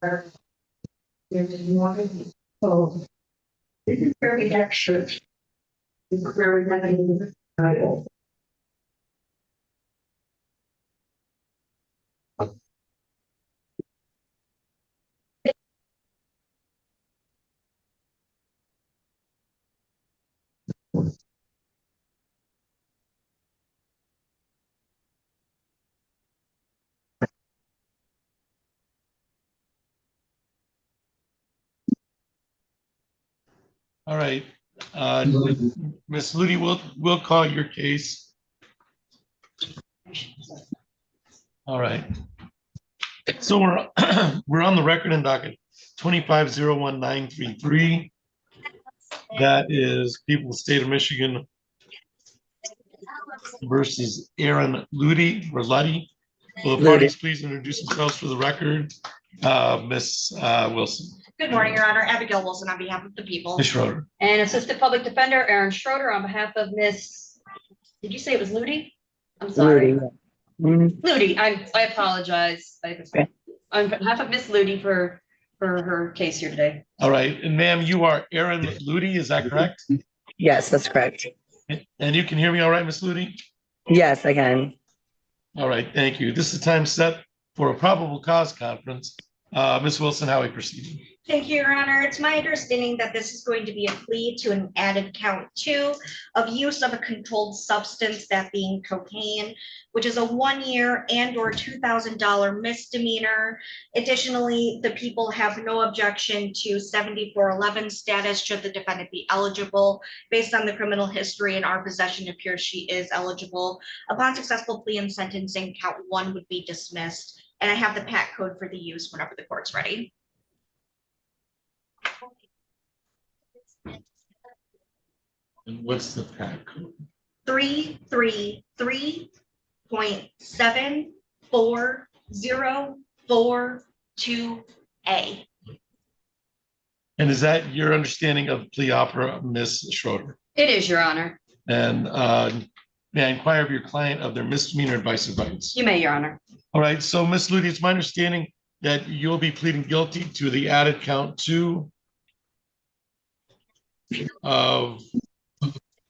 So this is very extra. It's very many. All right. Ms. Ludi, we'll call your case. All right. So we're we're on the record in docket 2501933. That is people of the state of Michigan versus Aaron Ludi or Luddy. Will the parties please introduce themselves for the record? Ms. Wilson. Good morning, Your Honor. Abigail Wilson on behalf of the people. Ms. Schroeder. And Assistant Public Defender Aaron Schroeder on behalf of Miss, did you say it was Ludi? I'm sorry. Ludi, I apologize. On behalf of Miss Ludi for her case here today. All right. And ma'am, you are Aaron Ludi, is that correct? Yes, that's correct. And you can hear me all right, Miss Ludi? Yes, I can. All right, thank you. This is the time set for a probable cause conference. Ms. Wilson, how are we proceeding? Thank you, Your Honor. It's my understanding that this is going to be a plea to an added count 2 of use of a controlled substance, that being cocaine, which is a 1-year and/or $2,000 misdemeanor. Additionally, the people have no objection to 7411 status should the defendant be eligible. Based on the criminal history in our possession, it appears she is eligible. Upon successful plea and sentencing, count 1 would be dismissed. And I have the PAC code for the use whenever the court's ready. And what's the PAC code? 333.74042A. And is that your understanding of plea offer, Ms. Schroeder? It is, Your Honor. And may I inquire of your client of their misdemeanor advice of rights? You may, Your Honor. All right, so Ms. Ludi, it's my understanding that you'll be pleading guilty to the added count 2 of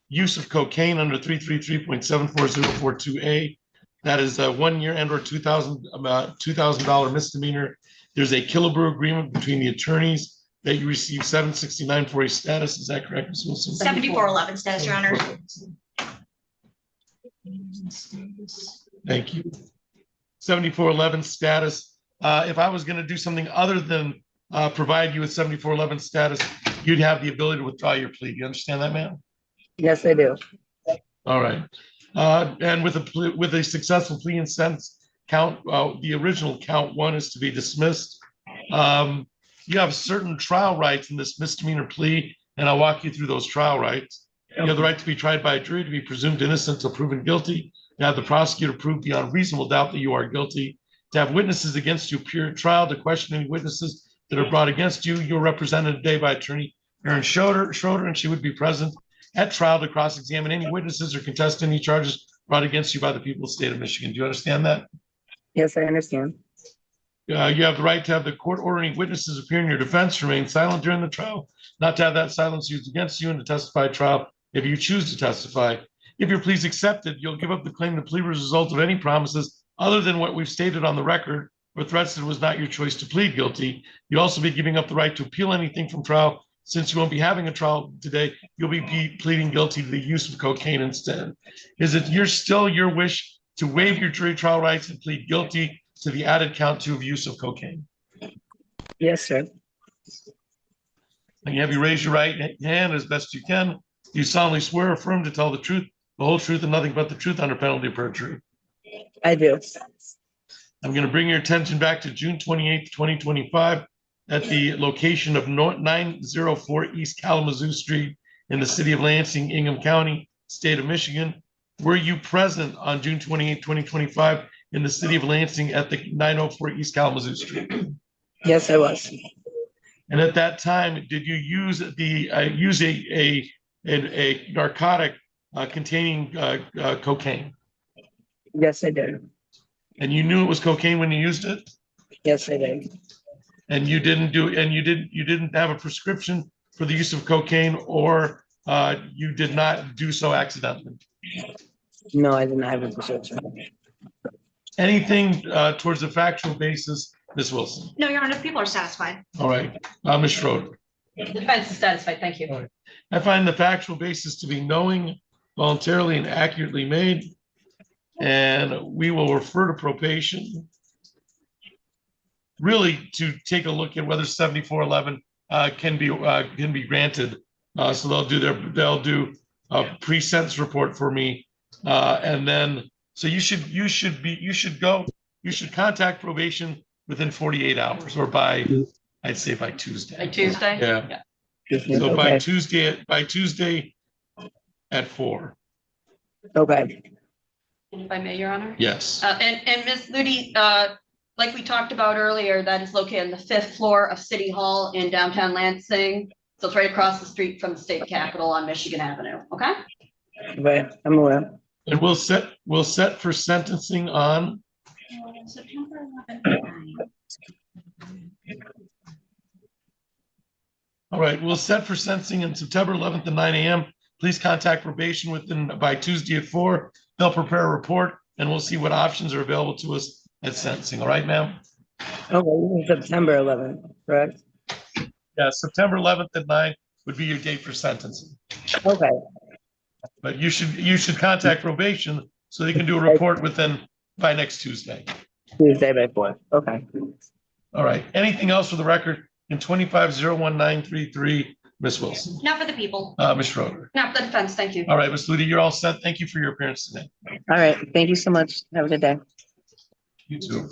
use of cocaine under 333.74042A. That is a 1-year and/or $2,000 misdemeanor. There's a Killebrew agreement between the attorneys that you receive 769 for a status. Is that correct, Ms. Wilson? 7411 status, Your Honor. Thank you. 7411 status. If I was going to do something other than provide you with 7411 status, you'd have the ability to withdraw your plea. Do you understand that, ma'am? Yes, I do. All right. And with a successful plea and sentence, the original count 1 is to be dismissed. You have certain trial rights in this misdemeanor plea, and I'll walk you through those trial rights. You have the right to be tried by a jury, to be presumed innocent until proven guilty, to have the prosecutor prove beyond reasonable doubt that you are guilty, to have witnesses against you appear at trial, to question any witnesses that are brought against you. You're represented today by attorney Aaron Schroeder, and she would be present at trial to cross-examine any witnesses or contest any charges brought against you by the people of the state of Michigan. Do you understand that? Yes, I understand. You have the right to have the court ordering witnesses appear in your defense, remain silent during the trial, not to have that silence used against you, and to testify at trial if you choose to testify. If your plea is accepted, you'll give up the claim the plea was a result of any promises other than what we've stated on the record or threats that it was not your choice to plead guilty. You'll also be giving up the right to appeal anything from trial. Since you won't be having a trial today, you'll be pleading guilty to the use of cocaine instead. Is it still your wish to waive your jury trial rights and plead guilty to the added count 2 of use of cocaine? Yes, sir. And you have you raise your right hand as best you can. You solemnly swear or affirm to tell the truth, the whole truth, and nothing but the truth under penalty of perjury. I do. I'm going to bring your attention back to June 28th, 2025 at the location of 904 East Kalamazoo Street in the city of Lansing, Ingham County, state of Michigan. Were you present on June 28th, 2025 in the city of Lansing at the 904 East Kalamazoo Street? Yes, I was. And at that time, did you use a narcotic containing cocaine? Yes, I did. And you knew it was cocaine when you used it? Yes, I did. and you didn't have a prescription for the use of cocaine, or you did not do so accidentally. No, I did not have a prescription. Anything towards a factual basis, Ms. Wilson? No, Your Honor, people are satisfied. All right, Ms. Schroeder. The defense is satisfied, thank you. All right. I find the factual basis to be knowing, voluntarily, and accurately made, and we will refer to probation really to take a look at whether 7411 can be granted. So they'll do a pre-sentence report for me, and then so you should contact probation within 48 hours, or I'd say by Tuesday. By Tuesday? Yeah. So Okay. by Tuesday at 4. Okay. If I may, Your Honor? Yes. And Ms. Ludi, like we talked about earlier, that is located on the 5th floor of City Hall in downtown Lansing. So it's right across the street from the state capitol on Michigan Avenue, okay? Right. I'm aware. And we'll set for sentencing on September 11th. All right, we'll set for sentencing on September 11th at 9 a.m. Please contact probation by Tuesday at 4. They'll prepare a report, and we'll see what options are available to us at sentencing. All right, ma'am? Okay, September 11th, correct? Yeah, September 11th at 9 would be your date for sentencing. Okay. But you should contact probation so they can do a report by next Tuesday. Tuesday by 4. Okay. All right. Anything else for the record in 25019333, Ms. Wilson? Not for the people. Ms. Schroeder. Not the defense, thank you. All right, Ms. Ludi, you're all set. Thank you for your appearance today. All right. Thank you so much. Have a good day. You too.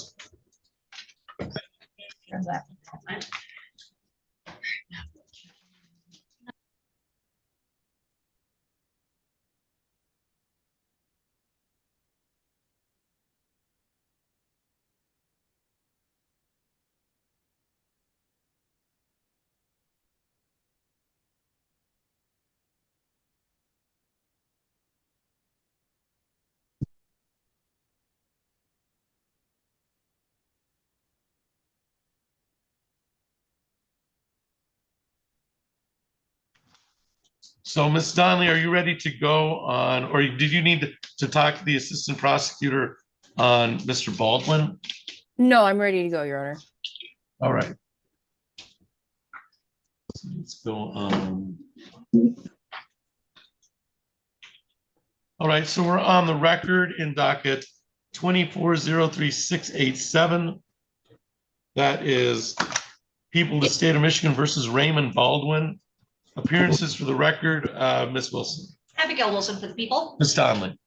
So, Ms. Donnelly, are you ready to go on, or did you need to talk to the assistant prosecutor on Mr. Baldwin? No, I'm ready to go, Your Honor. All right. So let's go on. All right, so we're on the record in docket 2403687. That is People of the State of Michigan versus Raymond Baldwin. Appearances for the record, Ms. Wilson. Abigail Wilson for the people. Ms. Donnelly.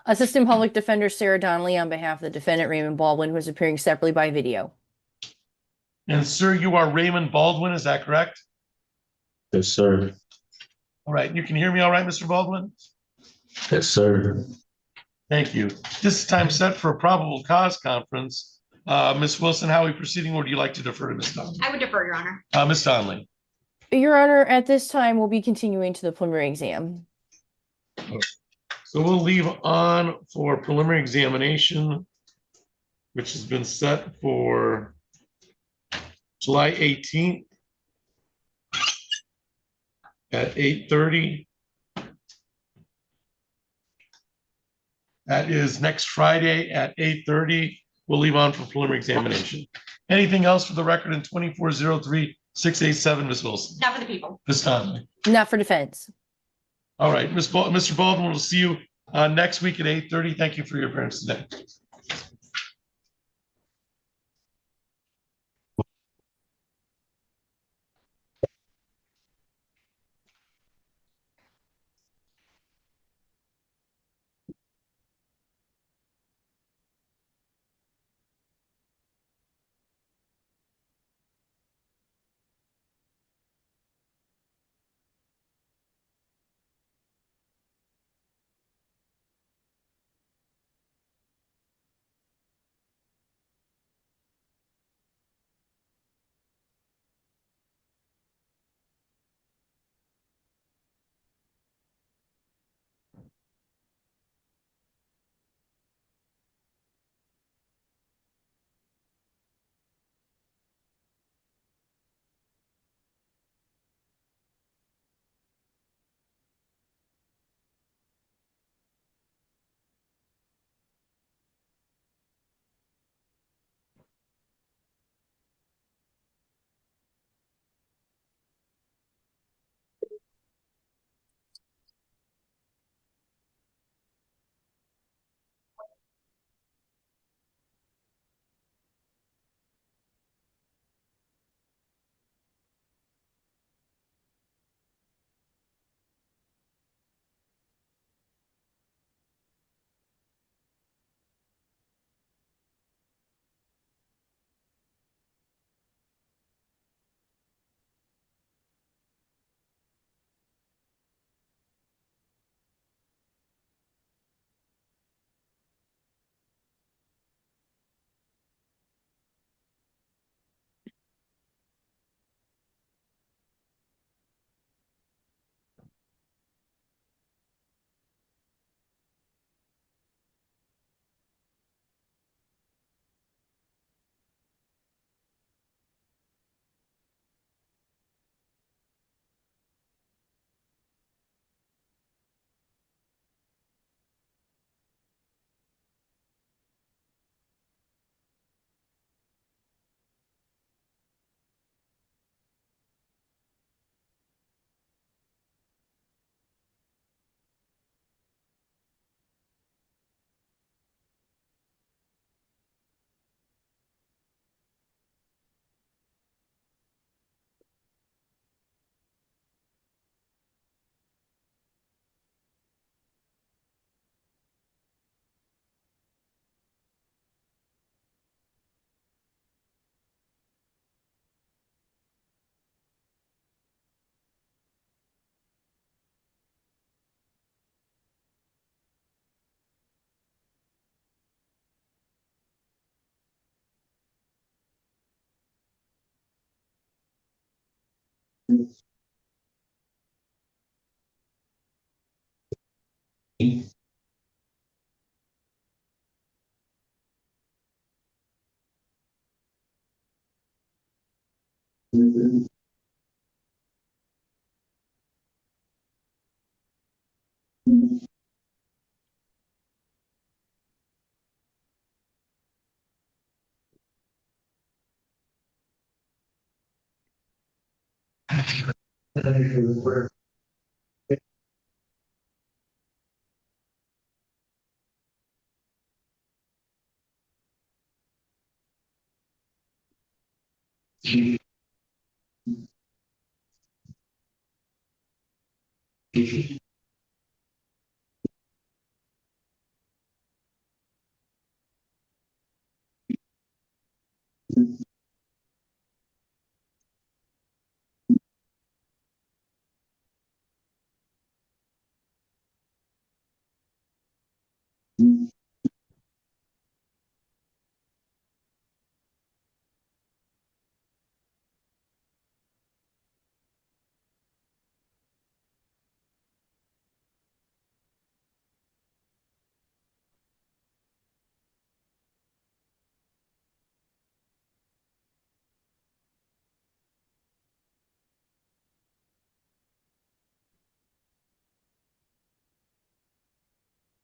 Assistant Public Defender Sarah Donnelly on behalf of the defendant Raymond Baldwin, who is appearing separately by video. And sir, you are Raymond Baldwin, is that correct? Yes, sir. All right, you can hear me all right, Mr. Baldwin? Yes, sir. Thank you. This time set for a probable cause conference. Ms. Wilson, how are we proceeding, or do you like to defer to Ms. Donnelly? I would defer, Your Honor. Ms. Donnelly. Your Honor, at this time, we'll be continuing to the preliminary exam. So we'll leave on for preliminary examination, which has been set for July 18th at 8:30. That is next Friday at 8:30. We'll leave on for preliminary examination. Anything else for the record in 2403687, Ms. Wilson? Not for the people. Ms. Donnelly. Not for defense. All right, Mr. Baldwin, we'll see you next week at 8:30. Thank you for your appearance today.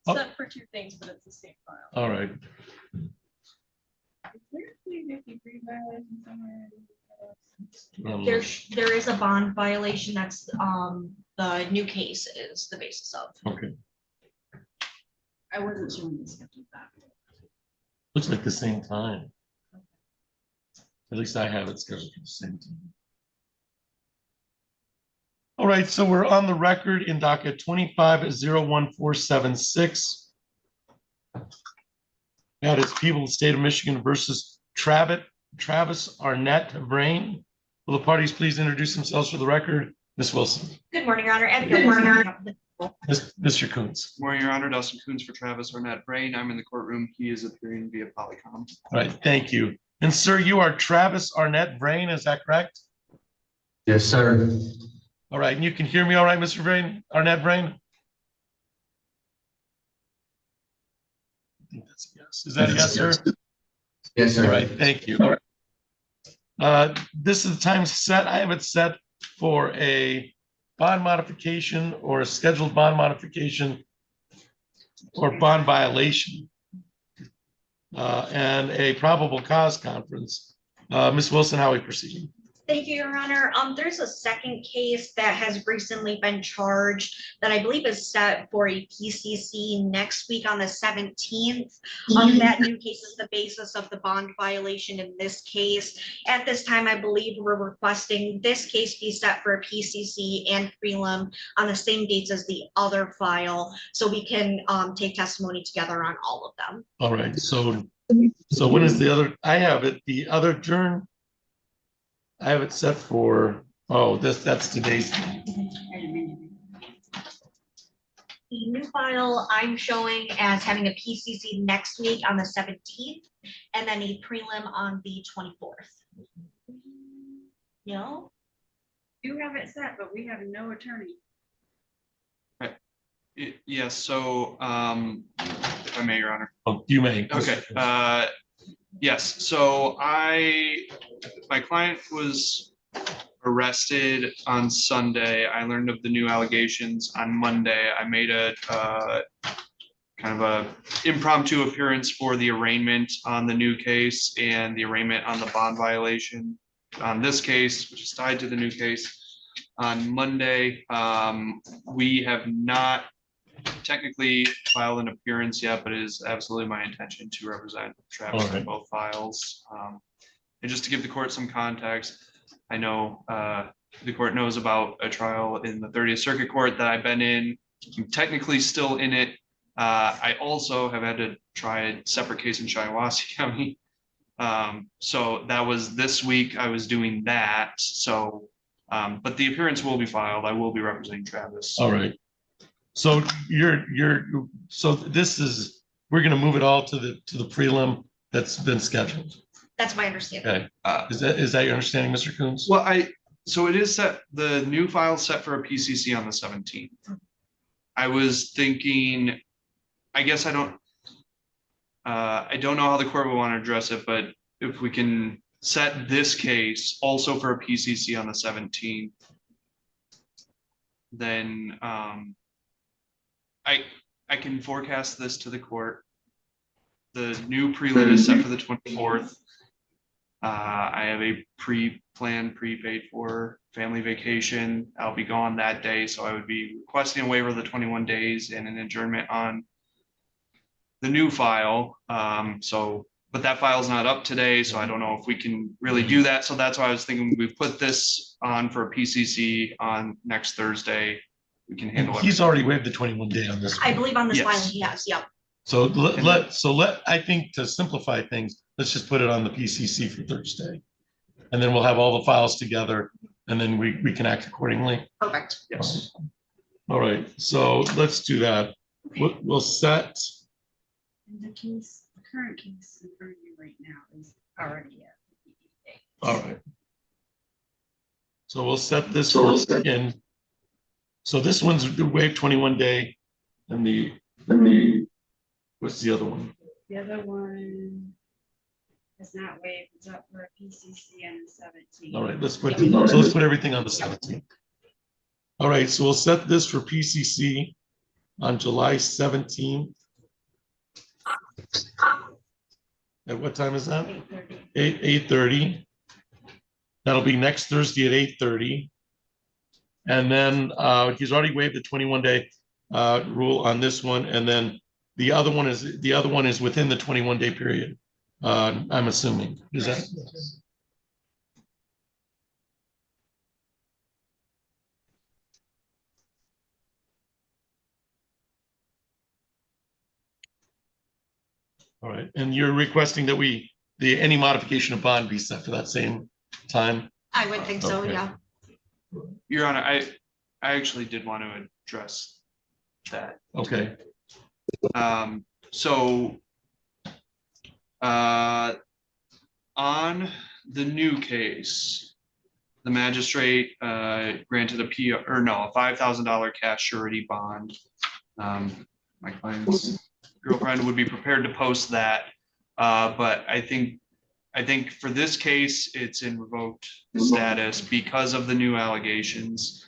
Oh. Except for two things, but it's the same file. All right. There is a bond violation. That's the new case is the basis of. Okay. I wasn't sure when you scheduled that. Looks like the same time. At least I have it scheduled for the same time. All right, so we're on the record in docket 25-01476. That is People of the State of Michigan versus Travis Arnett Brain. Will the parties please introduce themselves for the record? Ms. Wilson. Good morning, Your Honor. And good morning, Your Honor. Mr. Coons. Morning, Your Honor. Dustin Coons for Travis Arnett Brain. I'm in the courtroom. He is appearing via Polycom. All right, thank you. And sir, you are Travis Arnett Brain, is that correct? Yes, sir. All right, and you can hear me all right, Mr. Brain, Arnett Brain? I think that's a yes. Is that a yes, sir? Yes, sir. All right, thank you. All right. This is the time set. I have it set for a bond modification or a scheduled bond modification or bond violation and a probable cause conference. Ms. Wilson, how are we proceeding? Thank you, Your Honor. There's a second case that has recently been charged that I believe is set for a PCC next week on the 17th. That new case is the basis of the bond violation in this case. At this time, I believe we're requesting this case be set for a PCC and prelim on the same dates as the other file, so we can take testimony together on all of them. All right, so when is the other, I have it, the other turn. I have it set for, oh, that's today's. The new file I'm showing as having a PCC next week on the 17th and then a prelim on the 24th. No? You have it set, but we have no attorney. Yes, so if I may, Your Honor. Oh, you may. Okay. Yes, so my client was arrested on Sunday. I learned of the new allegations on Monday. I made a kind of a impromptu appearance for the arraignment on the new case and the arraignment on the bond violation on this case, which is tied to the new case. On Monday, we have not technically filed an appearance yet, but it is absolutely my intention to represent Travis in both files. And just to give the court some context, I know the court knows about a trial in the 30th Circuit Court that I've been in. I'm technically still in it. I also have had to try a separate case in Shiawassee County. So that was this week. I was doing that. So, but the appearance will be filed. I will be representing Travis. All right. So so this is, we're going to move it all to the prelim that's been scheduled. That's my understanding. Okay. Is that your understanding, Mr. Coons? Well, So it is set, the new file set for a PCC on the 17th. I was thinking, I guess I don't know how the court would want to address it, but if we can set this case also for a PCC on the 17th, then I can forecast this to the court. The new prelim is set for the 24th. I have a pre-planned, prepaid for family vacation. I'll be gone that day, so I would be requesting a waiver of the 21 days and an adjournment on the new file. But that file's not up today, so I don't know if we can really do that. So that's why I was thinking we put this on for a PCC on next Thursday. We can handle it. He's already waived the 21 day on this I one. believe on this Yes. file, yes, yep. So I think to simplify things, let's just put it on the PCC for Thursday. And then we'll have all the files together and then we can act accordingly. Perfect. Yes. All right, so let's do that. We'll set, And the case, the current case in front of you right now is already at the date. all right. So we'll set this in. So this one's the waive 21 day and the, what's the other one? The other one is not waived, it's up for a PCC on the 17th. All right, let's put everything on the 17th. All right, so we'll set this for PCC on July 17th. At what time is that? 8:30. 8:30. That'll be next Thursday at 8:30. And then he's already waived the 21 day rule on this one. And then the other one is within the 21 day period. I'm assuming. Is that? All right, and you're requesting that any modification of bond be set for that same time? I would think so, Okay. yeah. Your Honor, I actually did want to address that. Okay, So on the new case, the magistrate granted a $5,000 cash surety bond. My client's girlfriend would be prepared to post that, but I think for this case, it's in revoked status because of the new allegations.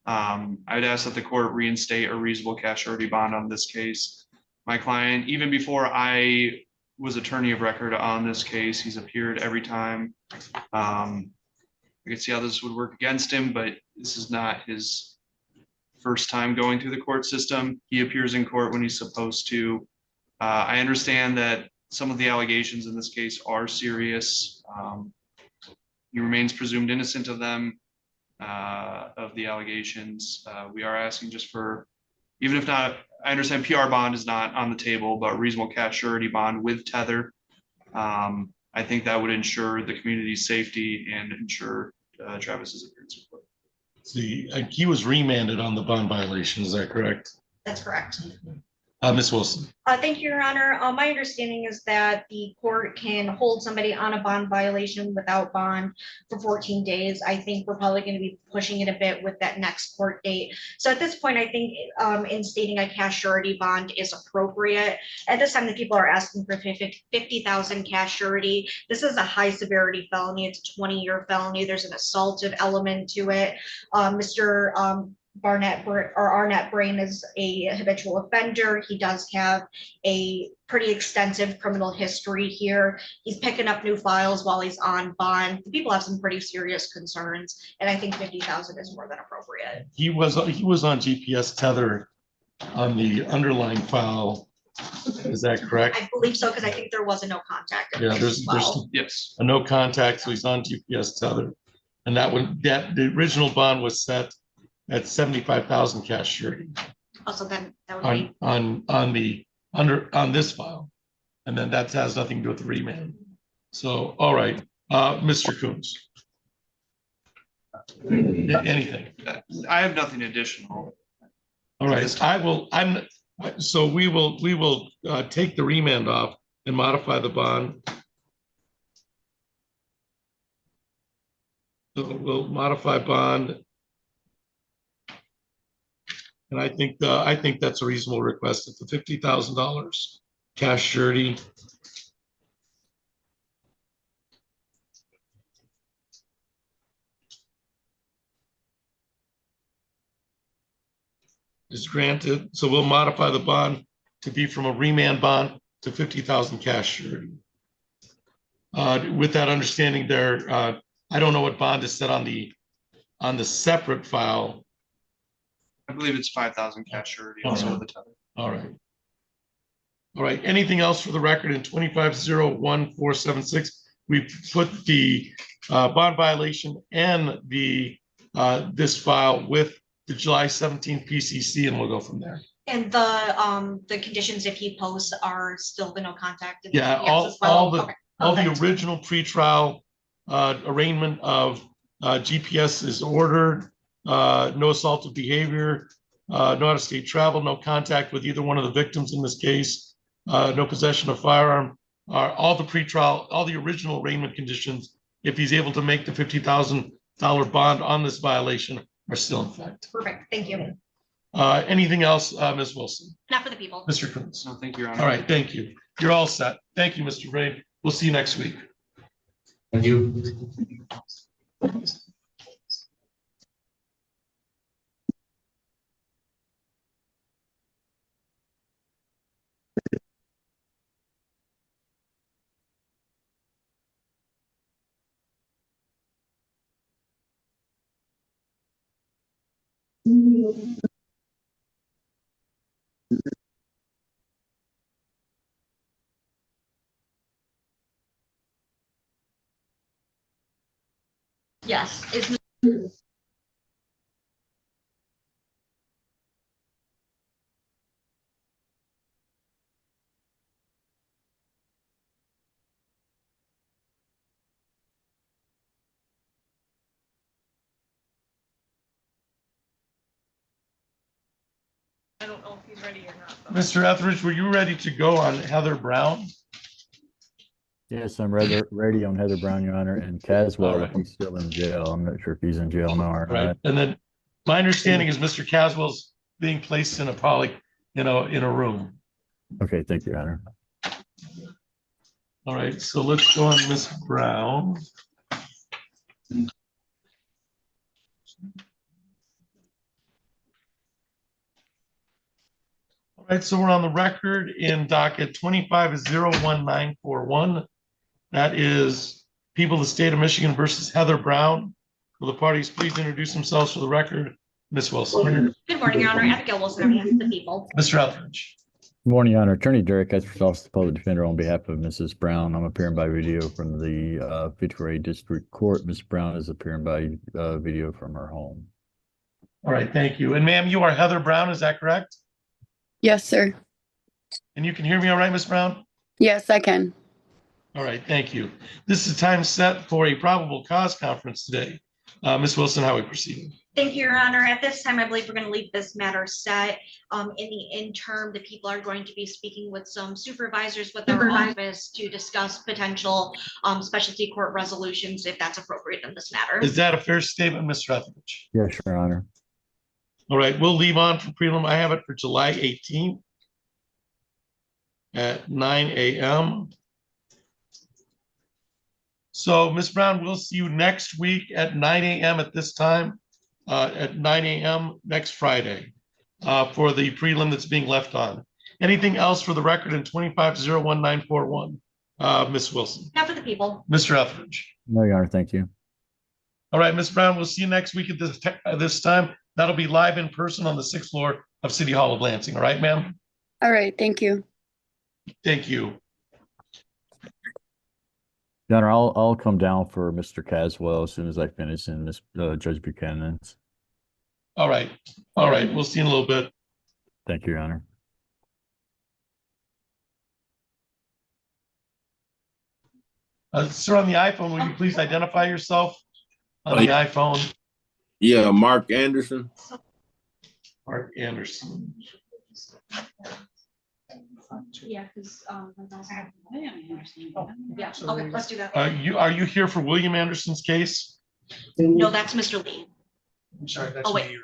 I'd ask that the court reinstate a reasonable cash surety bond on this case. My client, even before I was attorney of record on this case, he's appeared every time. I could see how this would work against him, but this is not his first time going through the court system. He appears in court when he's supposed to. I understand that some of the allegations in this case are serious. He remains presumed innocent of them, of the allegations. We are asking just for, even if not, I understand PR bond is not on the table, but reasonable cash surety bond with tether. I think that would ensure the community's safety and ensure Travis's appearance in court. see, he was remanded on the bond violation, is that correct? That's correct. Ms. Wilson? Thank you, Your Honor. My understanding is that the court can hold somebody on a bond violation without bond for 14 days. I think we're probably going to be pushing it a bit with that next court date. So at this point, I think instating a cash surety bond is appropriate. At this time, the people are asking for 50,000 cash surety. This is a high severity felony. It's a 20-year felony. There's an assaultive element to it. Mr. Arnett Brain is a habitual offender. He does have a pretty extensive criminal history here. He's picking up new files while he's on bond. The people have some pretty serious concerns, and I think 50,000 is more than appropriate. He was on GPS tether on the underlying file. Is that correct? I believe so, because I think there was a no contact. Yeah, there's Yes. a no contact, so he's on GPS tether. And the original bond was set at 75,000 cash surety Also, then that would be on this file. And then that has nothing to do with the remand. So, all right, Mr. Coons. Anything? I have nothing additional. All right, we will take the remand off and modify the bond. So we'll modify bond. And I think that's a reasonable request. It's the $50,000 cash surety. Is granted. So we'll modify the bond to be from a remand bond to 50,000 cash surety. With that understanding there, I don't know what bond is set on the separate file. I believe it's 5,000 cash surety All also right. with the tether. All right. All right. Anything else for the record in 25-01476? We put the bond violation and the this file with the July 17th PCC, and we'll go from there. And the conditions, if he posts, are still the no contact. And Yeah, yes as well? all the Okay, all the perfect. original pretrial arraignment of GPS is ordered. No assaultive behavior, no out-of-state travel, no contact with either one of the victims in this case, no possession of firearm. All the pretrial, all the original arraignment conditions, if he's able to make the $50,000 bond on this violation, are still in effect. Perfect, thank you. Anything else, Ms. Wilson? Not for the people. Mr. Coons? No, thank you, Your Honor. All right, thank you. You're all set. Thank you, Mr. Ray. We'll see you next week. Thank you. Yes, is I don't know if he's ready or not. Mr. Etheridge, were you ready to go on Heather Brown? Yes, I'm ready on Heather Brown, Your Honor, and All Caswell, right. if he's still in jail. I'm not sure if he's in jail now or Right. not. And then my understanding is Mr. Caswell's being placed in a in a room. Okay, thank you, Your Honor. All right, so let's go on Miss Brown. All right, so we're on the record in docket 25-01941. That is people of the state of Michigan versus Heather Brown. Will the parties please introduce themselves for the record? Ms. Wilson. Good morning, Your Honor. Abigail Wilson on behalf of the people. Mr. Etheridge. Good morning, Your Honor. Attorney Derek Esper, Office of the Public Defender, on behalf of Mrs. Brown. I'm appearing by video from the 54A District Court. Ms. Brown is appearing by video from her home. All right, thank you. And ma'am, you are Heather Brown, is that correct? Yes, sir. And you can hear me all right, Ms. Brown? Yes, I can. All right, thank you. This is time set for a probable cause conference today. Ms. Wilson, how are we proceeding? Thank you, Your Honor. At this time, I believe we're going to leave this matter set. In the interim, the people are going to be speaking with some supervisors with our office to discuss potential specialty court resolutions, if that's appropriate in this matter. Is that a fair statement, Mr. Etheridge? Yes, Your Honor. All right, we'll leave on for prelim. I have it for July 18th at 9 a.m. So, Ms. Brown, we'll see you next week at 9 a.m. at this time, at 9 a.m. next Friday for the prelim that's being left on. Anything else for the record in 25-01941, Ms. Wilson? Not for the people. Mr. Etheridge? No, Your Honor, thank you. All right, Ms. Brown, we'll see you next week at this time. That'll be live in person on the 6th floor of City Hall of Lansing. All right, ma'am? All right, thank you. Thank you. Your Honor, I'll come down for Mr. Caswell as soon as I finish in this Judge Buchanan's. All right. All right. We'll see you in a little bit. Thank you, Your Honor. Sir, on the iPhone, will you please identify yourself on the iPhone? Yeah, Mark Anderson. Mark Anderson. Yeah, because Yeah, okay, let's do that. Are you here for William Anderson's case? No, that's Mr. Lee. I'm sorry, that's Oh, wait. me.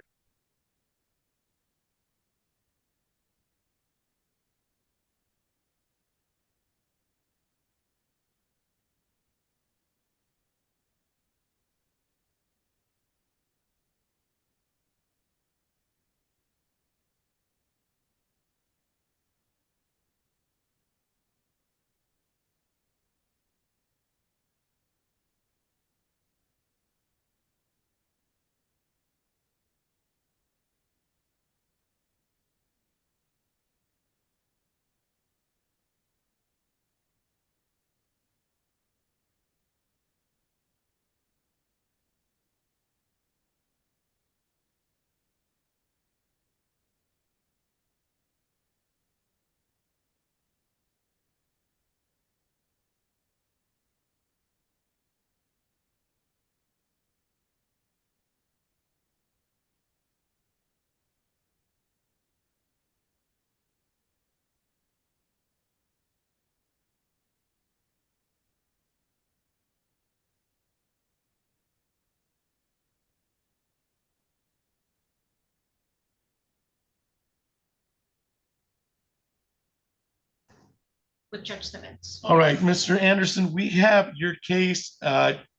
With Judge Simmons. All right, Mr. Anderson, we have your case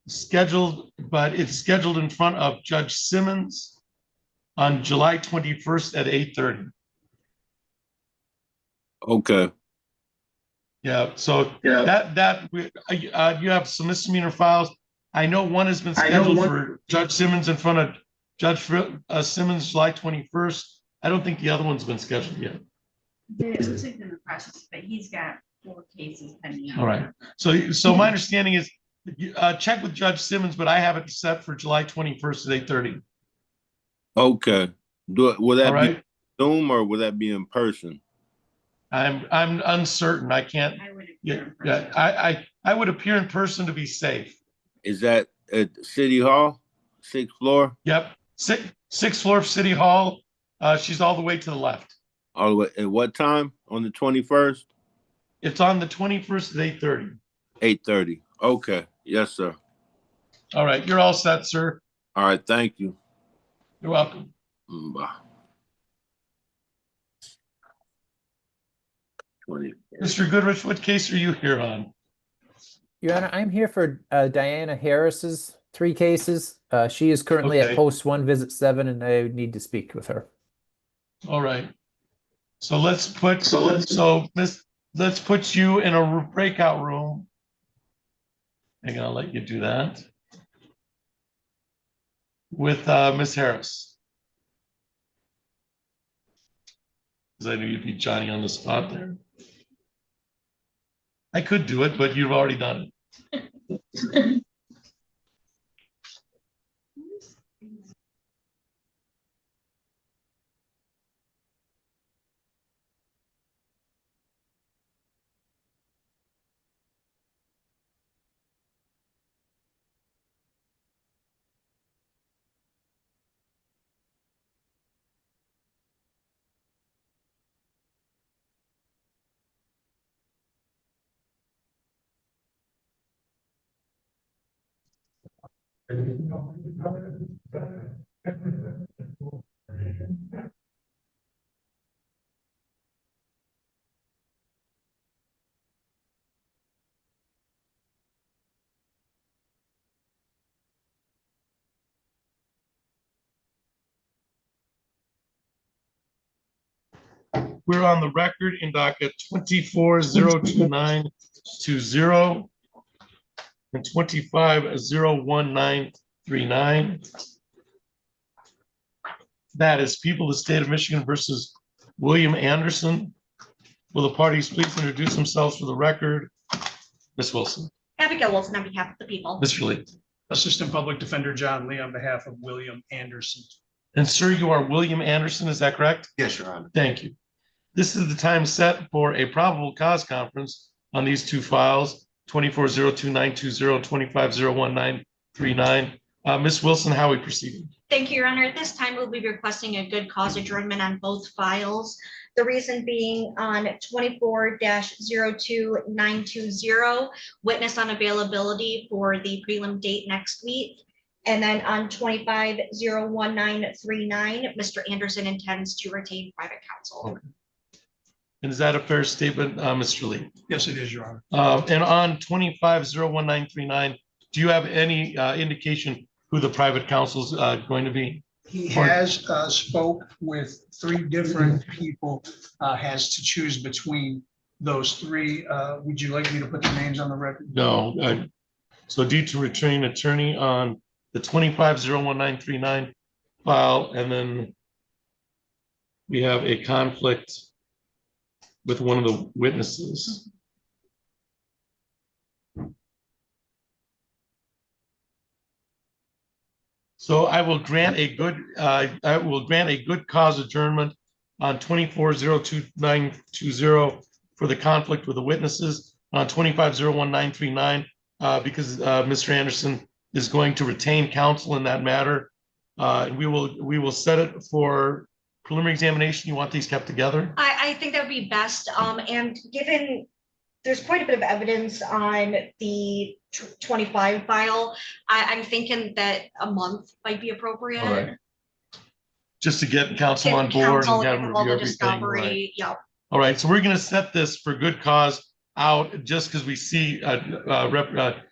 scheduled, but it's scheduled in front of Judge Simmons on July 21st at 8:30. Okay. Yeah, so you have some misdemeanor files. I know one has been scheduled for Judge Simmons in front of Judge Simmons July 21st. I don't think the other one's been scheduled yet. It looks like in the process, but he's got 4 cases pending. All right. So my understanding is check with Judge Simmons, but I have it set for July 21st at 8:30. Okay. Will that All right. be Zoom or will that be in person? I'm uncertain. I can't. I would I would appear in person to be safe. Is that at City Hall, 6th floor? Yep. Sixth floor of City Hall. She's all the way to the left. All the way. At what time? On the 21st? It's on the 21st at 8:30. 8:30. Okay. Yes, sir. All right. You're all set, sir. All right. Thank you. You're welcome. Bye. 20. Mr. Goodrich, what case are you here on? Your Honor, I'm here for Diana Harris's 3 cases. She is currently Okay. at post 1 visit 7, and I need to speak with her. All right. So let's put you in a breakout room. I'm gonna let you do that with Miss Harris. Because I knew you'd be Johnny on the spot there. I could do it, but you've already done it. We're on the record in docket 24-02920 and 25-01939. That is People of the State of Michigan versus William Anderson. Will the parties please introduce themselves for the record? Ms. Wilson. Abigail Wilson on behalf of the people. Mr. Lee. Assistant Public Defender John Lee on behalf of William Anderson. And sir, you are William Anderson, is that correct? Yes, Your Honor. Thank you. This is the time set for a probable cause conference on these 2 files, 24-02920, 25-01939. Ms. Wilson, how are we proceeding? Thank you, Your Honor. At this time, we'll be requesting a good cause adjournment on both files. The reason being on 24-02920, witness unavailability for the prelim date next week. And then on 25-01939, Mr. Anderson intends to retain private counsel. Okay. And is that a fair statement, Mr. Lee? Yes, it is, Your Honor. And on 25-01939, do you have any indication who the private counsel is going to be? He has spoke with 3 different people, has to choose between those 3. Would you like me to put the names on the record? No. So due to returning attorney on the 25-01939 file, and then we have a conflict with one of the witnesses. So I will grant a good cause adjournment on 24-02920 for the conflict with the witnesses, on 25-01939, because Mr. Anderson is going to retain counsel in that matter. And we will set it for preliminary examination. You want these kept together? I think that would be best. And given there's quite a bit of evidence on the 25 file, I'm thinking that a month might be appropriate. All right. Just to get counsel Get on board counsel, and have get them all review the everything. Right. discovery. Yep. All right, so we're going to set this for good cause out just because we see the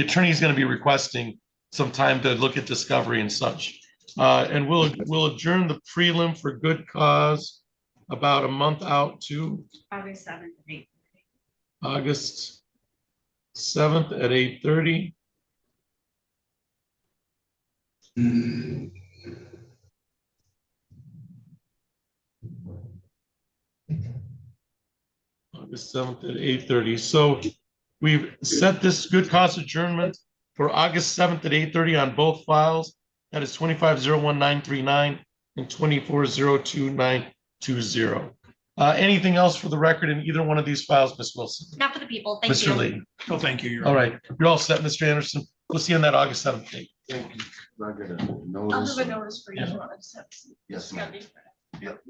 attorney is going to be requesting some time to look at discovery and such. And we'll adjourn the prelim for good cause about a month out to August 7th, 8th. August 7th at 8:30. August 7th at 8:30. So we've set this good cause adjournment for August 7th at 8:30 on both files. That is 25-01939 and 24-02920. Anything else for the record in either one of these files, Ms. Wilson? Not for the people. Thank you. Mr. Lee. Oh, thank you, Your All Honor. right, you're all set, Mr. Anderson. We'll see you on that August 7th date. Thank you. I'm gonna I'll notice. have a notice for you. Yeah. if you want to accept. Yes, ma'am. Yep.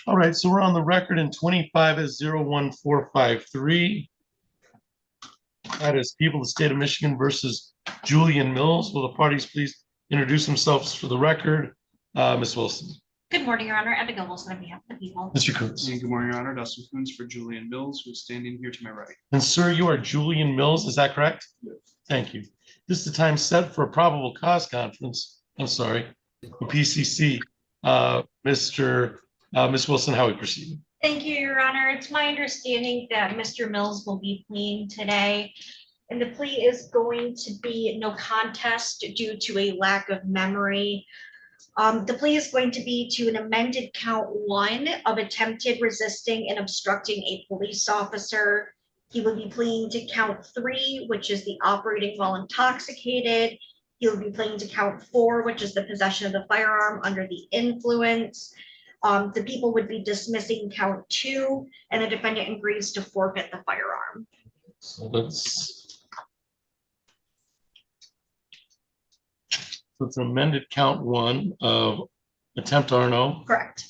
All right, so we're on the record in 25 as 01453. That is People of the State of Michigan versus Julian Mills. Will the parties please introduce themselves for the record? Ms. Wilson. Good morning, Your Honor. Abigail Wilson on behalf of the people. Mr. Coons. Good morning, Your Honor. Dustin Coons for Julian Mills, who's standing here to my right. And sir, you are Julian Mills, is that correct? Yes. Thank you. This is the time set for a probable cause conference. I'm sorry, the PCC. Ms. Wilson, how we proceed? Thank you, Your Honor. It's my understanding that Mr. Mills will be pleading today. And the plea is going to be no contest due to a lack of memory. The plea is going to be to an amended count 1 of attempted resisting and obstructing a police officer. He will be pleading to count 3, which is the operating while intoxicated. He will be pleading to count 4, which is the possession of the firearm under the influence. The people would be dismissing count 2, and the defendant agrees to forfeit the firearm. So it's an amended count 1 of attempt RNO, Correct.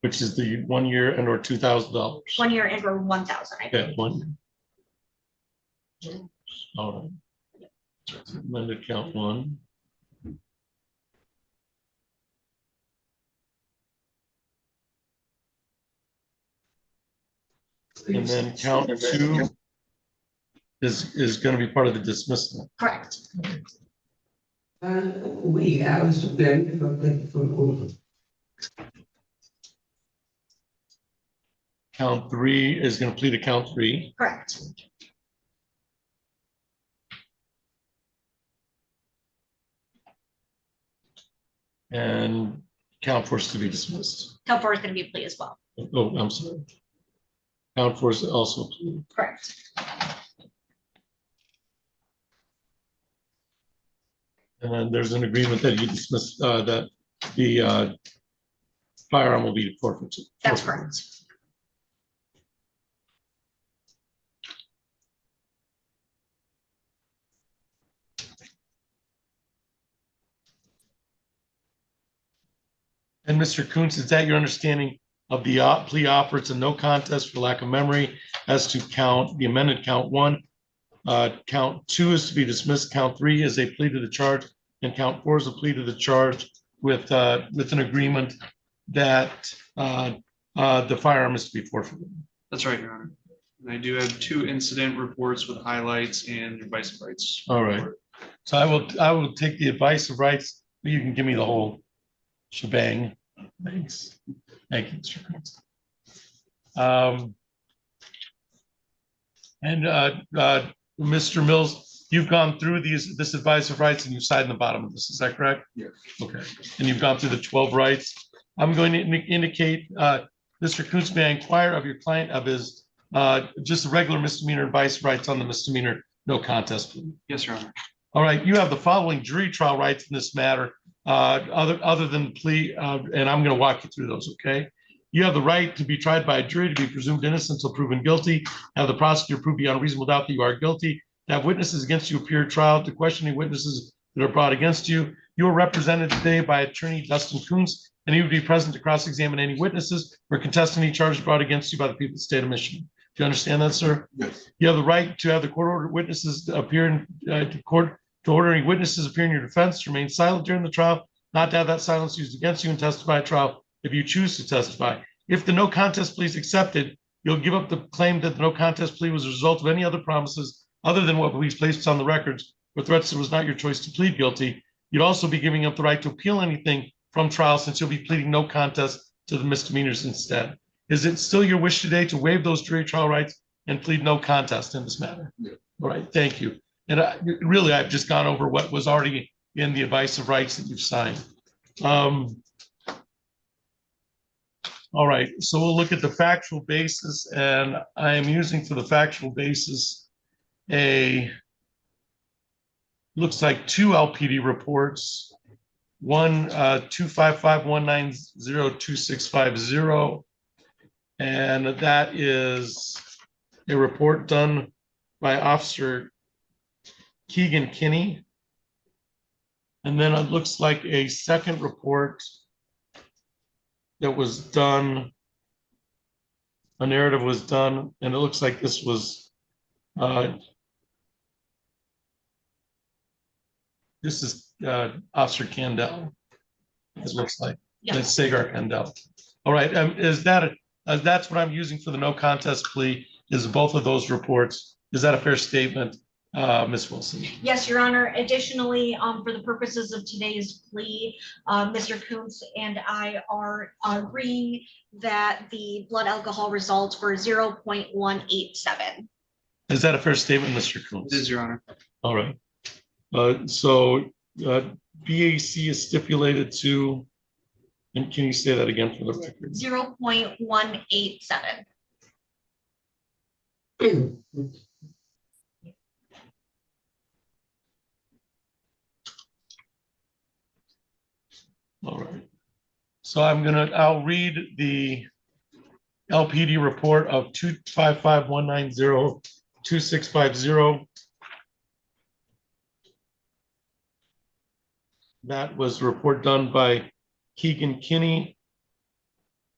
which is the 1 year and or $2,000. 1 year and or 1,000. Okay, 1 year. All right. Amended count 1. And then count 2 is going to be part of the dismissal. Correct. We have been. Count 3 is going to plead to count 3. Correct. And count 4 is to be dismissed. Count 4 is going to be a plea as well. Oh, I'm sorry. Count 4 is also plead. Correct. And then there's an agreement that you dismiss that the firearm will be forfeited. That's correct. And Mr. Kuntz, is that your understanding of the plea offer? It's a no contest for lack of memory as to count the amended count 1. Count 2 is to be dismissed. Count 3 is a plea to the charge, and count 4 is a plea to the charge with an agreement that the firearm is to be forfeited. That's right, Your Honor. And I do have 2 incident reports with highlights and advice of rights. All right. So I will take the advice of rights, but you can give me the whole shebang. Thanks. Thank you, Mr. Kuntz. Mr. Mills, you've gone through this advice of rights and you signed the bottom of this. Is that correct? Yes. Okay. And you've gone through the 12 rights. I'm going to indicate, Mr. Kuntz, may I inquire of your client of his just a regular misdemeanor advice rights on the misdemeanor no contest plea? Yes, Your Honor. All right. You have the following jury trial rights in this matter, other than the plea, and I'm going to walk you through those. Okay. You have the right to be tried by a jury, to be presumed innocent until proven guilty, have the prosecutor prove beyond reasonable doubt that you are guilty, to have witnesses against you appear at trial, to question any witnesses that are brought against you. You are represented today by attorney Dustin Kuntz, and he would be present to cross-examine any witnesses or contest any charges brought against you by the people of the state of Michigan. Do you understand that, sir? Yes. You have the right to have the court-ordered witnesses to appear in court, to order any witnesses appear in your defense, to remain silent during the trial, not to have that silence used against you and testify at trial if you choose to testify. If the no contest plea is accepted, you'll give up the claim that the no contest plea was a result of any other promises other than what police placed on the records or threats that it was not your choice to plead guilty. You'd also be giving up the right to appeal anything from trial, since you'll be pleading no contest to the misdemeanors instead. Is it still your wish today to waive those jury trial rights and plead no contest in this matter? Yeah. All right, thank you. And really, I've just gone over what was already in the advice of rights that you've signed. All right, so we'll look at the factual basis, and I am using for the factual basis looks like 2 LPD reports, one 255-190-2650, and that is a report done by Officer Keegan Kinney. And then it looks like a second report that was done. A narrative was done, and it looks like this was, this is Officer Candell. It looks like, it's Sagar Candell. All right, is that, that's what I'm using for the no contest plea, is both of those reports. Is that a fair statement, Ms. Wilson? Yes, Your Honor. Additionally, for the purposes of today's plea, Mr. Kuntz and I are agreeing that the blood alcohol results were 0.187. Is that a fair statement, Mr. Kuntz? It is, Your Honor. All right. So BAC is stipulated to, and can you say that again for the record? 0.187. All right. So I'll read the LPD report of 255-190-2650. That was a report done by Keegan Kinney.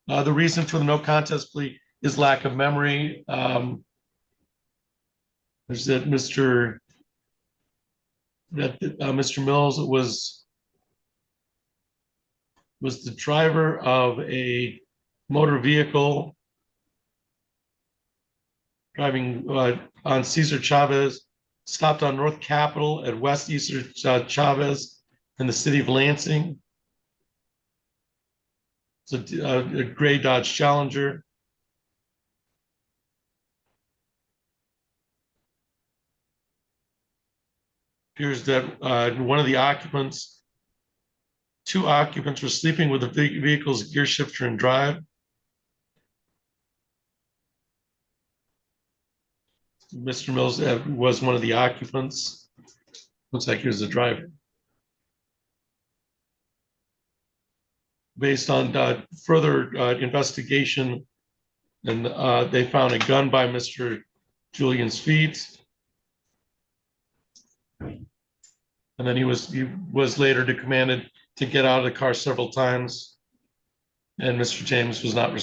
The reason for the no contest plea is lack of memory. There's that Mr. Mills was the driver of a motor vehicle driving on Cesar Chavez, stopped on North Capitol at West Cesar Chavez in the city of Lansing. It's a gray Dodge Challenger. Appears that one of the occupants, two occupants were sleeping with the vehicle's gear shifter and drive. Mr. Mills was one of the occupants. Looks like he was the driver. Based on further investigation, and they found a gun by Mr. Julian's feet. And then he was later commanded to get out of the car several times, and Mr. James was not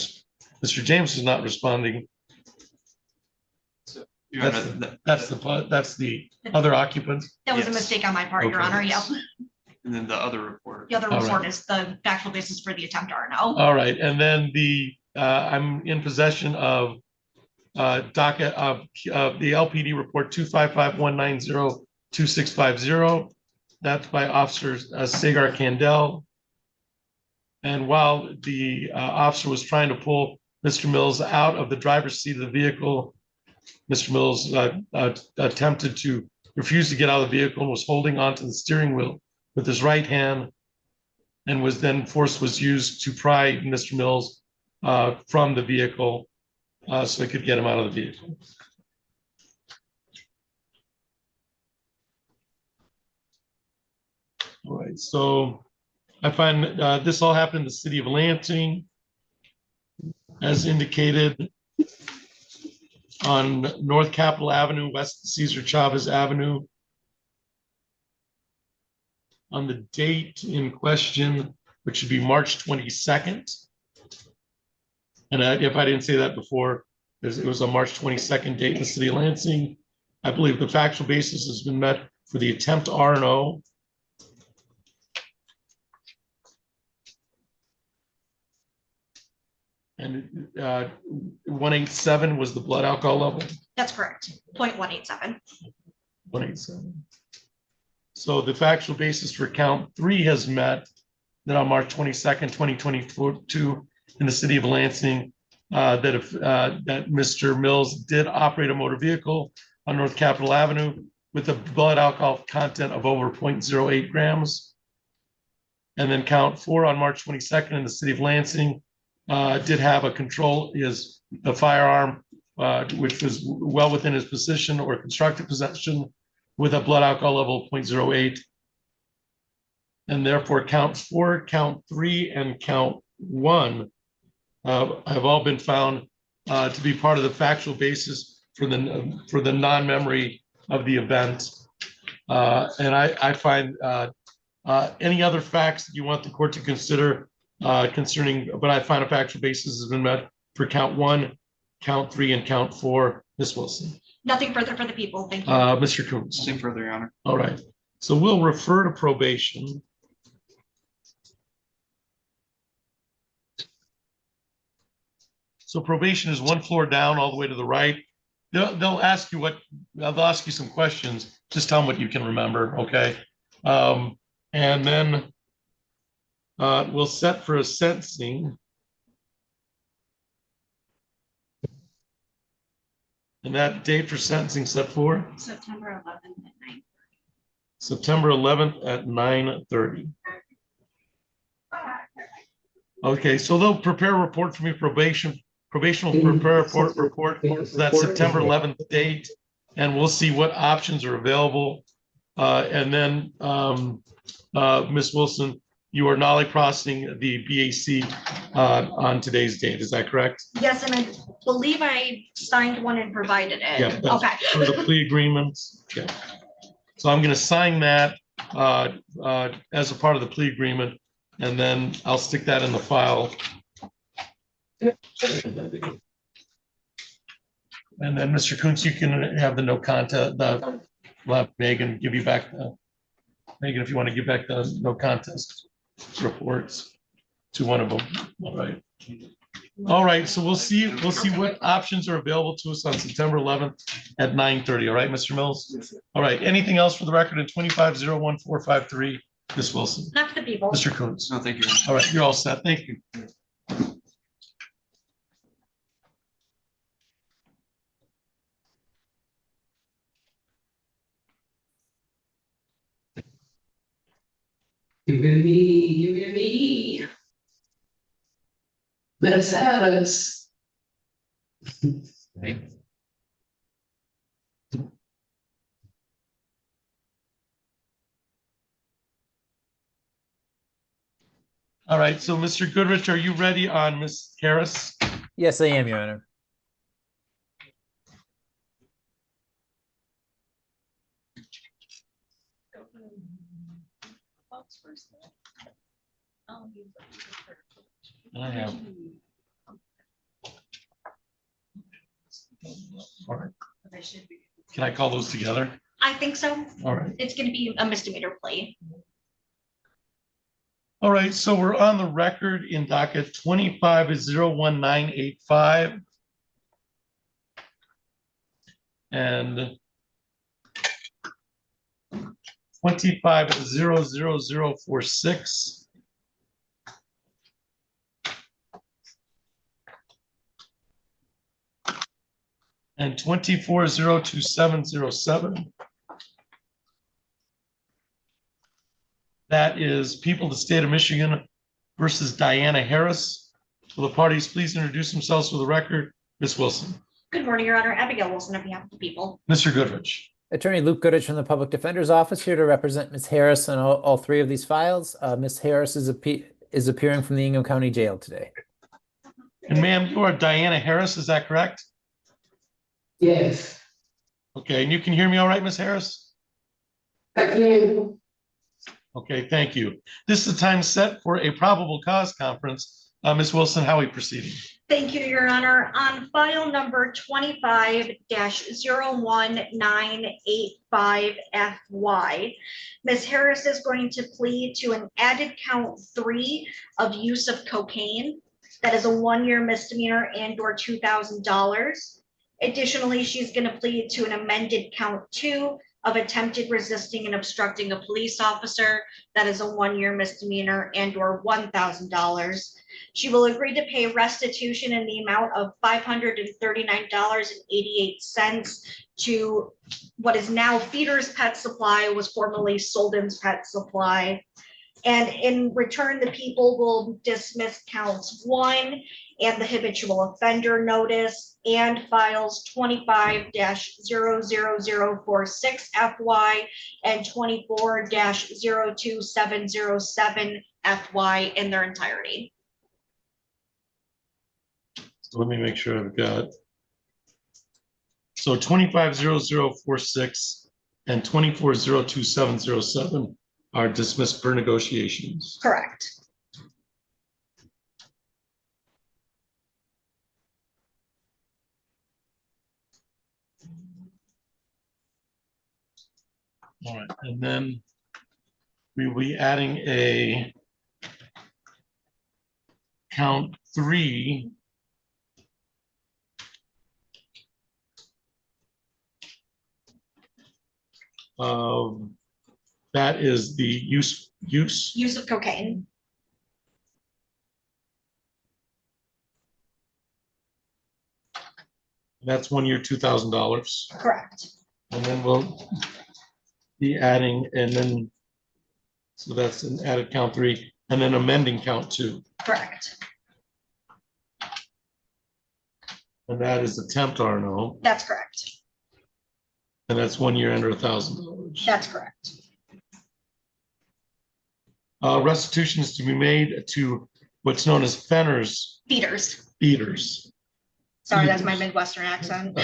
responding. So, That's the other occupant. That was a Yes. mistake on my part, Your Okay. Honor. Yep. And then the other report. The other All report right. is the factual basis for the attempt RNO. All right, and then I'm in possession of docket of the LPD report 255-190-2650. That's by Officer Sagar Candell. And while the officer was trying to pull Mr. Mills out of the driver's seat of the vehicle, Mr. Mills attempted to refuse to get out of the vehicle and was holding onto the steering wheel with his right hand, and force was used to pry Mr. Mills from the vehicle so they could get him out of the vehicle. All right, so I find this all happened in the city of Lansing, as indicated on North Capitol Avenue, West Cesar Chavez Avenue. On the date in question, which should be March 22nd. And if I didn't say that before, it was a March 22nd date in the city of Lansing. I believe the factual basis has been met for the attempt RNO. And 187 was the blood alcohol level. That's correct. 0.187. 187. So the factual basis for count 3 has met, that on March 22nd, 2022, in the city of Lansing, that Mr. Mills did operate a motor vehicle on North Capitol Avenue with a blood alcohol content of over 0.08 grams. And then count 4 on March 22nd in the city of Lansing did have a firearm, which was well within his possession or constructive possession, with a blood alcohol level of 0.08. And therefore count 4, count 3, and count 1 have all been found to be part of the factual basis for the non-memory of the event. And I find Any other facts that you want the court to consider concerning, but I find a factual basis has been met for count 1, count 3, and count 4. Ms. Wilson. Nothing further for the people. Thank you. Mr. Coons. Same further, Your Honor. All right. So we'll refer to probation. So probation is one floor down all the way to the right. They'll ask you they'll ask you some questions. Just tell them what you can remember, okay? And then we'll set for a sentencing. And that date for sentencing set for? September 11th at 9. September 11th at 9:30. Okay, so they'll prepare a report for me, probation will prepare a report for that September 11th date, and we'll see what options are available. And then, Ms. Wilson, you are nollie processing the BAC on today's date. Is that correct? Yes, and I believe I signed one and provided it. Yeah. that's Okay. For the plea agreements. Yeah. So I'm going to sign that as a part of the plea agreement, and then I'll stick that in the file. And then, Mr. Kuntz, you can have the no contest. We'll have Megan give you back Megan, if you want to give back the no contest reports to one of them. All right. All right. So we'll see what options are available to us on September 11th at 9:30. All right, Mr. Mills. All right. Anything else for the record in 25-01453, Ms. Wilson? Not for the people. Mr. Kuntz. No, thank you. All right. You're all set. Thank you. You hear me. Let's have us. All right. So, Mr. Goodrich, are you ready on Ms. Harris? Yes, I am, Your Honor. I have. All right. Can I call those together? I think so. All right. It's going to be a misdemeanor plea. All right. So we're on the record in docket 25-01985. And 25-00046. And 24-02707. That is People of the State of Michigan versus Diana Harris. Will the parties please introduce themselves for the record? Ms. Wilson. Good morning, Your Honor. Abigail Wilson on behalf of the people. Mr. Goodrich. Attorney Luke Goodrich from the Public Defender's Office here to represent Ms. Harris on all three of these files. Ms. Harris is appearing from the Ingham County Jail today. And ma'am, you are Diana Harris, is that correct? Yes. Okay, and you can hear me all right, Ms. Harris? I can. Okay, thank you. This is the time set for a probable cause conference. Ms. Wilson, how are we proceeding? Thank you, Your Honor. On file number 25-01985FY, Ms. Harris is going to plead to an added count 3 of use of cocaine. That is a 1-year misdemeanor and/or $2,000. Additionally, she's going to plead to an amended count 2 of attempted resisting and obstructing a police officer. That is a 1-year misdemeanor and/or $1,000. She will agree to pay restitution in the amount of $539.88 to what is now Feeder's Pet Supply, was formerly Solden's Pet Supply. And in return, the people will dismiss counts 1 and the habitual offender notice and files 25-00046FY and 24-02707FY in their entirety. So let me make sure I've got. So 25-00046 and 24-02707 are dismissed per negotiations. Correct. All right, and then we will be adding a count 3. That is the use. Use of cocaine. That's 1 year, $2,000. Correct. And then we'll be adding, and then, so that's an added count 3, and then amending count 2. Correct. And that is attempt R&O, That's correct. and that's 1 year under $1,000. That's correct. Restitution is to be made to what's known as Fenner's Feeders. feeders. Sorry, that's my Midwestern accent.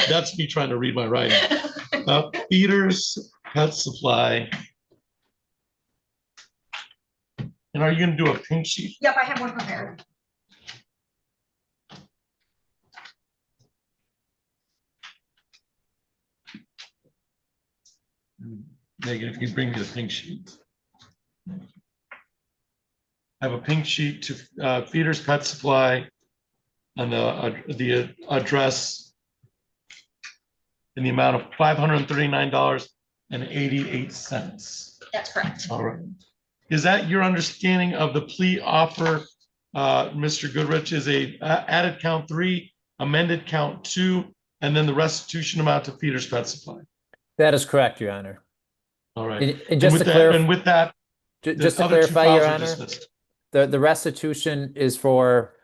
That's me trying to read my writing. Feeders Pet Supply. And are you going to do a pink sheet? Yep, I have one prepared. Megan, if you bring me the pink sheet. I have a pink sheet to Feeders Pet Supply and the address in the amount of $539.88. That's correct. All right. Is that your understanding of the plea offer, Mr. Goodrich? Is a added count 3, amended count 2, and then the restitution amount to Feeders Pet Supply? That is correct, Your Honor. All right. And just to clarify, and with that, just to other 2 clarify, Your files are Honor, dismissed. the restitution is for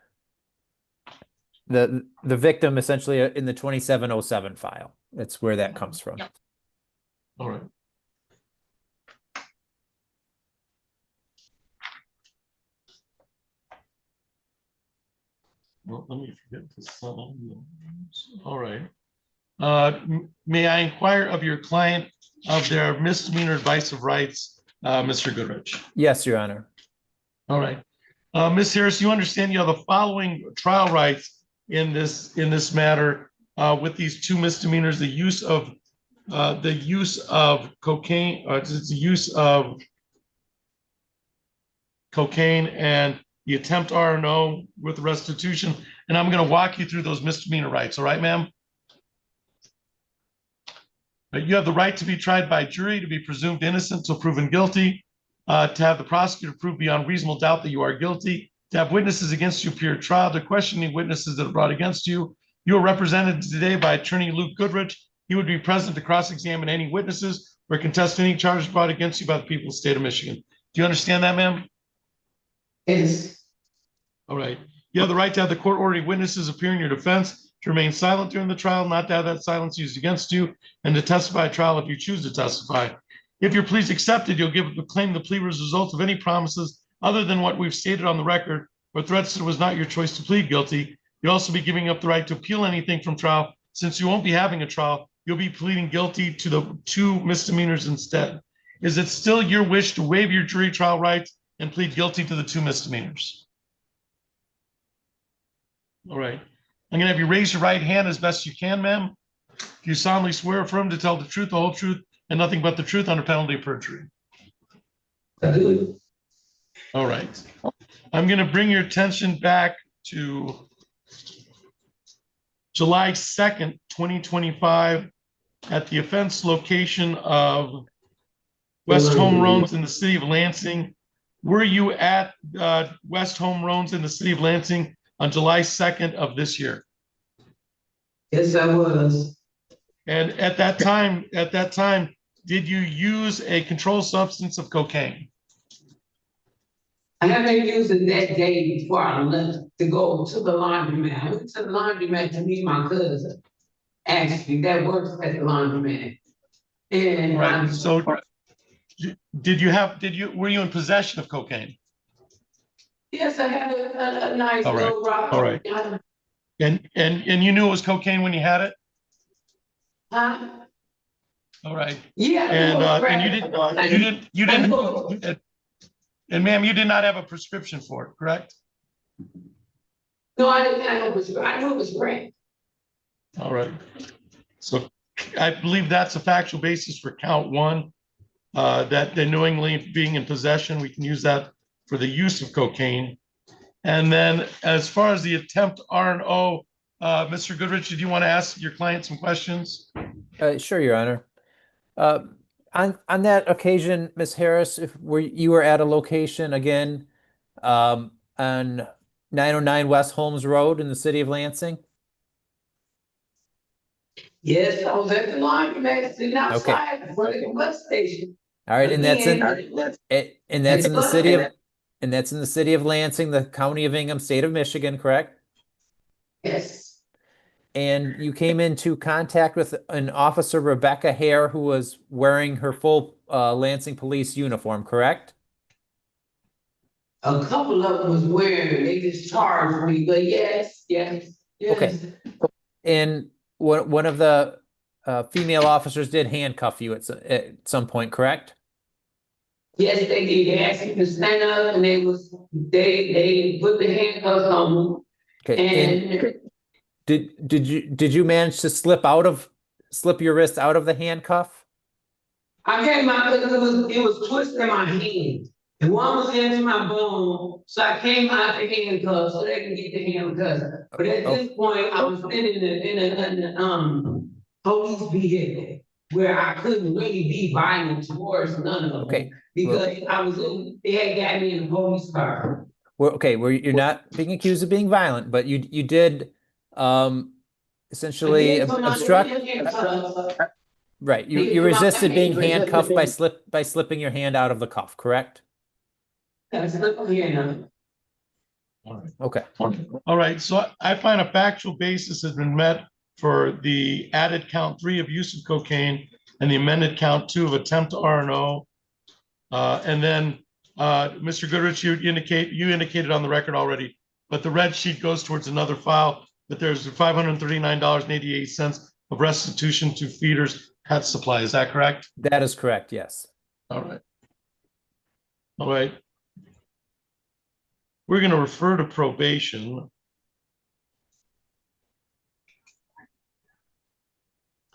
the victim essentially in the 2707 file. That's where that comes from. Yep. All right. Well, let me forget to sign. All right. May I inquire of your client of their misdemeanor advice of rights, Mr. Goodrich? Yes, Your Honor. All right. Ms. Harris, you understand you have the following trial rights in this matter with these 2 misdemeanors: the use of cocaine, the use of cocaine, and the attempt R&O with restitution. And I'm going to walk you through those misdemeanor rights. All right, ma'am? You have the right to be tried by jury, to be presumed innocent till proven guilty, to have the prosecutor prove beyond reasonable doubt that you are guilty, to have witnesses against you appear at trial, to question any witnesses that are brought against you. You are represented today by Attorney Luke Goodrich. He would be present to cross-examine any witnesses or contest any charges brought against you by the people of the state of Michigan. Do you understand that, ma'am? Yes. All right. You have the right to have the court-ordered witnesses appear in your defense, to remain silent during the trial, not to have that silence used against you, and to testify at trial if you choose to testify. If your plea is accepted, you'll claim the plea was a result of any promises other than what we've stated on the record, or threats that it was not your choice to plead guilty. You'll also be giving up the right to appeal anything from trial. Since you won't be having a trial, you'll be pleading guilty to the 2 misdemeanors instead. Is it still your wish to waive your jury trial rights and plead guilty to the 2 misdemeanors? All right. I'm going to have you raise your right hand as best you can, ma'am. Do you solemnly swear or affirm to tell the truth, the whole truth, and nothing but the truth under penalty of perjury? I do. All right. I'm going to bring your attention back to July 2nd, 2025, at the offense location of West Home Roads in the city of Lansing. Were you at West Home Roads in the city of Lansing on July 2nd of this year? Yes, I was. And at that time, did you use a controlled substance of cocaine? I haven't used it that day before I left to go to the laundromat. I went to the laundromat to meet my cousin. Actually, that works at the laundromat. And right. So were you in possession of cocaine? Yes, I had a nice All right. little rock. All right. And you knew it was cocaine when you had it? Huh? All right. Yeah. And you didn't, and ma'am, you did not have a prescription for it, correct? No, I didn't have no prescription. I knew it was crack. All right. So I believe that's a factual basis for count one, that the knowingly being in possession, we can use that for the use of cocaine. And then as far as the attempt R&O, Mr. Goodrich, did you want to ask your client some questions? Sure, Your Honor. On that occasion, Ms. Harris, if you were at a location again, on 909 West Holmes Road in the city of Lansing? Yes, I was at the laundromat sitting outside in front of the bus station. All right, and that's in the city of, Again. and that's in the city of Lansing, the county of Ingham, state of Michigan, correct? Yes, And you came into contact with an officer, Rebecca Hare, who was wearing her full Lansing police uniform, correct? a couple of them was wearing, they just charged me, but yes. Okay. And one of the female officers did handcuff you at some point, correct? Yes, they did. They asked me to stand up and they put the handcuffs on me. Okay. And Did you manage to slip your wrist out of the handcuff? I came out because it was twisting my hand. And one was into my bone, so I came out the handcuffs so they can get the handcuffs. But at this point, I was sitting in a police vehicle where I couldn't really be violent towards none of them. Okay. Because they had got me in a police car. Well, okay, you're not being accused of being violent, but you did essentially obstruct. Right, you resisted being handcuffed by slipping your hand out of the cuff, correct? Yeah. Okay. All right, so I find a factual basis has been met for the added count 3 of use of cocaine and the amended count 2 of attempt to R&O. And then Mr. Goodrich, you indicated on the record already, but the red sheet goes towards another file, but there's $539.88 of restitution to Feeders Pet Supply. Is that correct? That is correct, yes. All right. All right. We're going to refer to probation.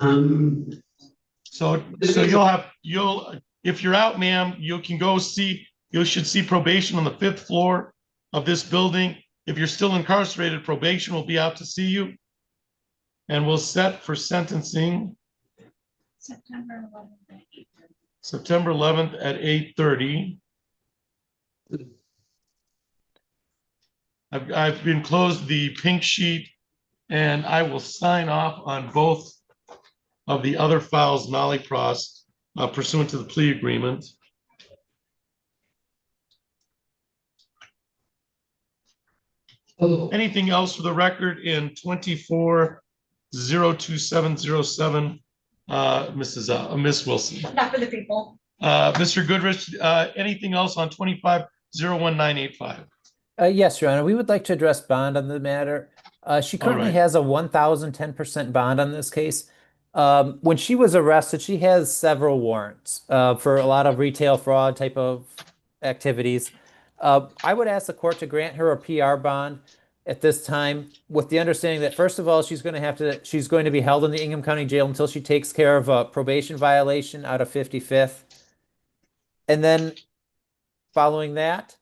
So if you're out, ma'am, you should see probation on the 5th floor of this building. If you're still incarcerated, probation will be out to see you. And we'll set for sentencing September 11th at 8:30. I've been closed the pink sheet, and I will sign off on both of the other files, Nolly Prost, pursuant to the plea agreement. Anything else for the record in 24-02707, Miss Wilson? Not for the people. Mr. Goodrich, anything else on 25-01985? Yes, Your Honor, we would like to address bond on the matter. She currently has a 1,010% bond on this case. When she was arrested, she has several warrants for a lot of retail fraud type of activities. I would ask the court to grant her a PR bond at this time, with the understanding that, first of all, she's going to be held in the Ingham County Jail until she takes care of a probation violation out of 55th. And then following that,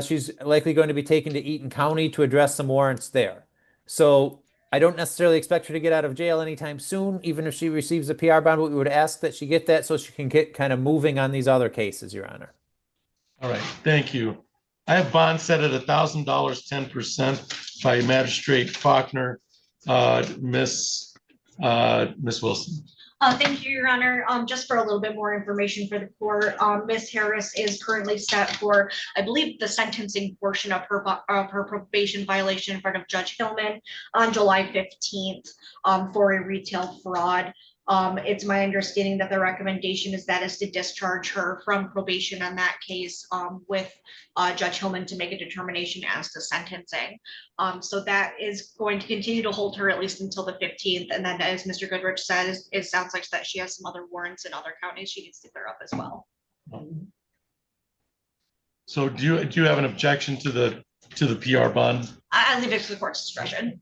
she's likely going to be taken to Eaton County to address some warrants there. So I don't necessarily expect her to get out of jail anytime soon, even if she receives a PR bond. We would ask that she get that so she can get kind of moving on these other cases, Your Honor. All right, thank you. I have bond set at $1,000, 10% by Magistrate Faulkner. Miss Wilson. Thank you, Your Honor. Just for a little bit more information for the court, Ms. Harris is currently set for, I believe, the sentencing portion of her probation violation in front of Judge Hillman on July 15th for a retail fraud. It's my understanding that the recommendation is to discharge her from probation on that case, with Judge Hillman to make a determination as to sentencing. So that is going to continue to hold her at least until the 15th. And then, as Mr. Goodrich says, it sounds like that she has some other warrants in other counties she needs to clear up as well. So do you have an objection to the PR bond? I leave it to the court's discretion.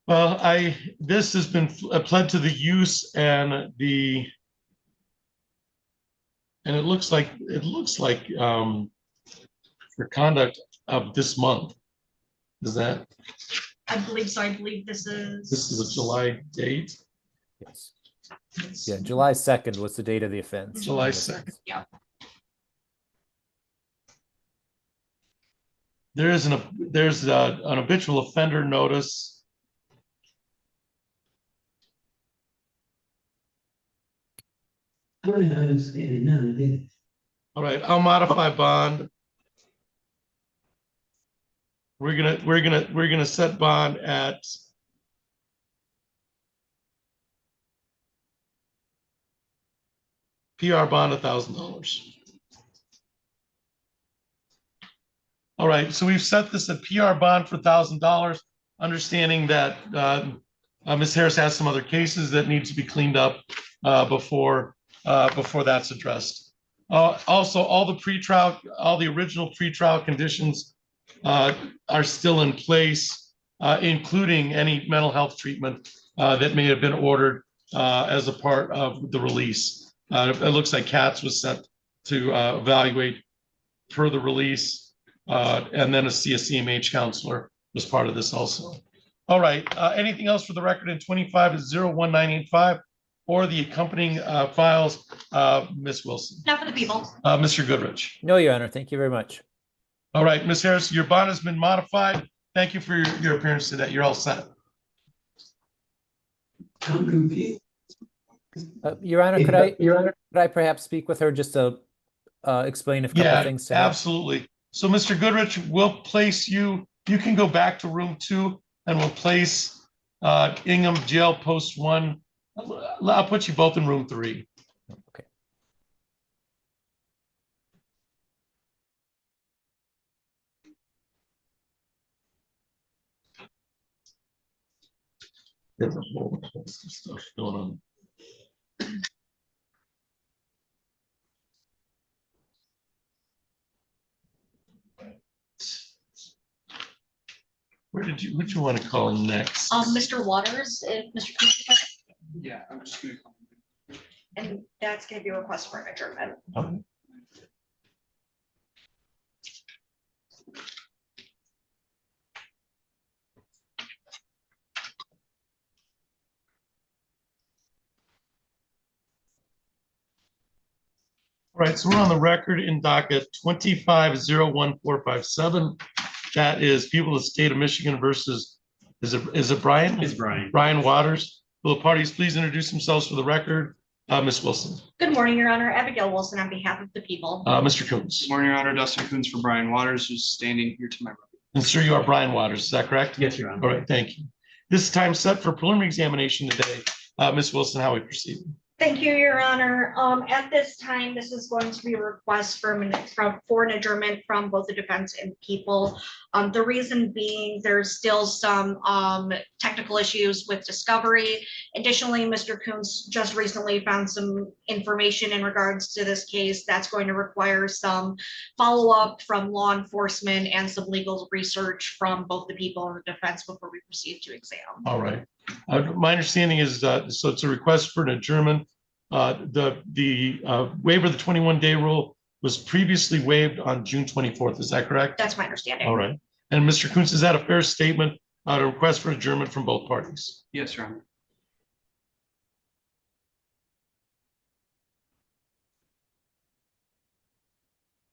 Well, this has been pled to the use and it looks like for conduct of this month. Is that? I believe so. I believe this is a July date. Yes. Yeah, July 2nd was the date of the offense. July 2nd. Yeah. There's an habitual offender notice. I don't understand none of this. All right, I'll modify bond. We're gonna set bond at PR bond $1,000. All right, so we've set this at PR bond for $1,000, understanding that Ms. Harris has some other cases that need to be cleaned up before that's addressed. Also, all the original pretrial conditions are still in place, including any mental health treatment that may have been ordered as a part of the release. It looks like Katz was set to evaluate per the release, and then a CMH counselor was part of this also. All right, anything else for the record in 25-01985 or the accompanying files, Ms. Wilson? Not for the people. Mr. Goodrich? No, Your Honor. Thank you very much. All right, Ms. Harris, your bond has been modified. Thank you for your appearance today. You're all set. I'm confused. Your Honor, could I perhaps speak with her just to explain a couple things to her? Absolutely. So, Mr. Goodrich, we'll place you can go back to room 2 and we'll place Ingham Jail Post 1. I'll put you both in room 3. Okay. There's a whole host of stuff going on. Would you want to call next? Mr. Waters, if Mr. Cooper, Yeah, I'm just gonna. and that's going to be a request for an adjournment. Okay. All right, so we're on the record in docket 25-01457. That is people of the state of Michigan versus, is it Brian? It's Brian. Brian Waters. Will the parties please introduce themselves for the record? Ms. Wilson. Good morning, Your Honor. Abigail Wilson on behalf of the people. Mr. Coons. Good morning, Your Honor. Dustin Coons for Brian Waters, who's standing here to my right. And sir, you are Brian Waters, is that correct? Yes, Your Honor. All right, thank you. This is time set for preliminary examination today. Ms. Wilson, how we proceed? Thank you, Your Honor. At this time, this is going to be a request for an adjournment from both the defense and people. The reason being there's still some technical issues with discovery. Additionally, Mr. Coons just recently found some information in regards to this case that's going to require some follow-up from law enforcement and some legal research from both the people and the defense before we proceed to exam. All right. My understanding is so it's a request for an adjournment. The waiver of the 21-day rule was previously waived on June 24th. Is that correct? That's my understanding. All right. And Mr. Coons, is that a fair statement? A request for adjournment from both parties? Yes, Your Honor.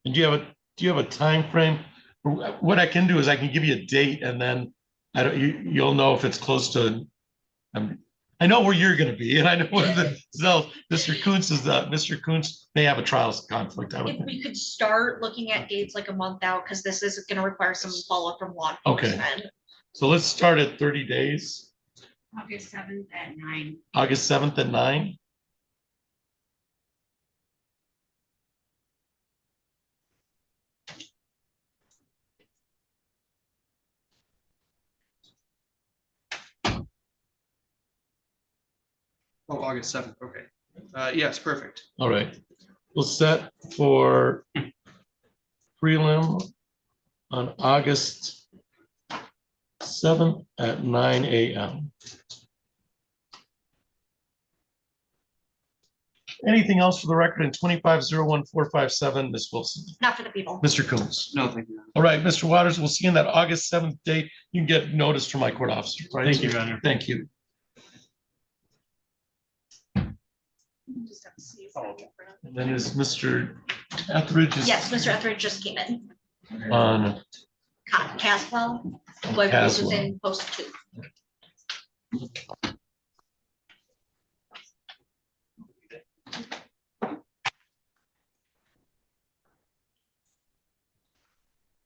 And do you have a time frame? What I can do is I can give you a date, and then you'll know if it's close to. I know where you're going to be, and I know where Mr. Coons may have a trials conflict. If we could start looking at dates like a month out, because this is going to require some follow-up from law enforcement. Okay. So let's start at 30 days. August 7th at 9. August 7th at 9. Oh, August 7th, okay. Yes, perfect. All right. We'll set for prelim on August 7th at 9 a.m. Anything else for the record in 2501457, Ms. Wilson? Not for the people. Mr. Coons? No, thank you. All right, Mr. Waters, we'll see you on that August 7th date. You can get notice from my court officer. Thank you, Your Honor. Thank you. Just have to see if I can print it. And then is Mr. Etheridge is Yes, Mr. Etheridge just came in. on Caswell, who I believe was Caswell. in post 2.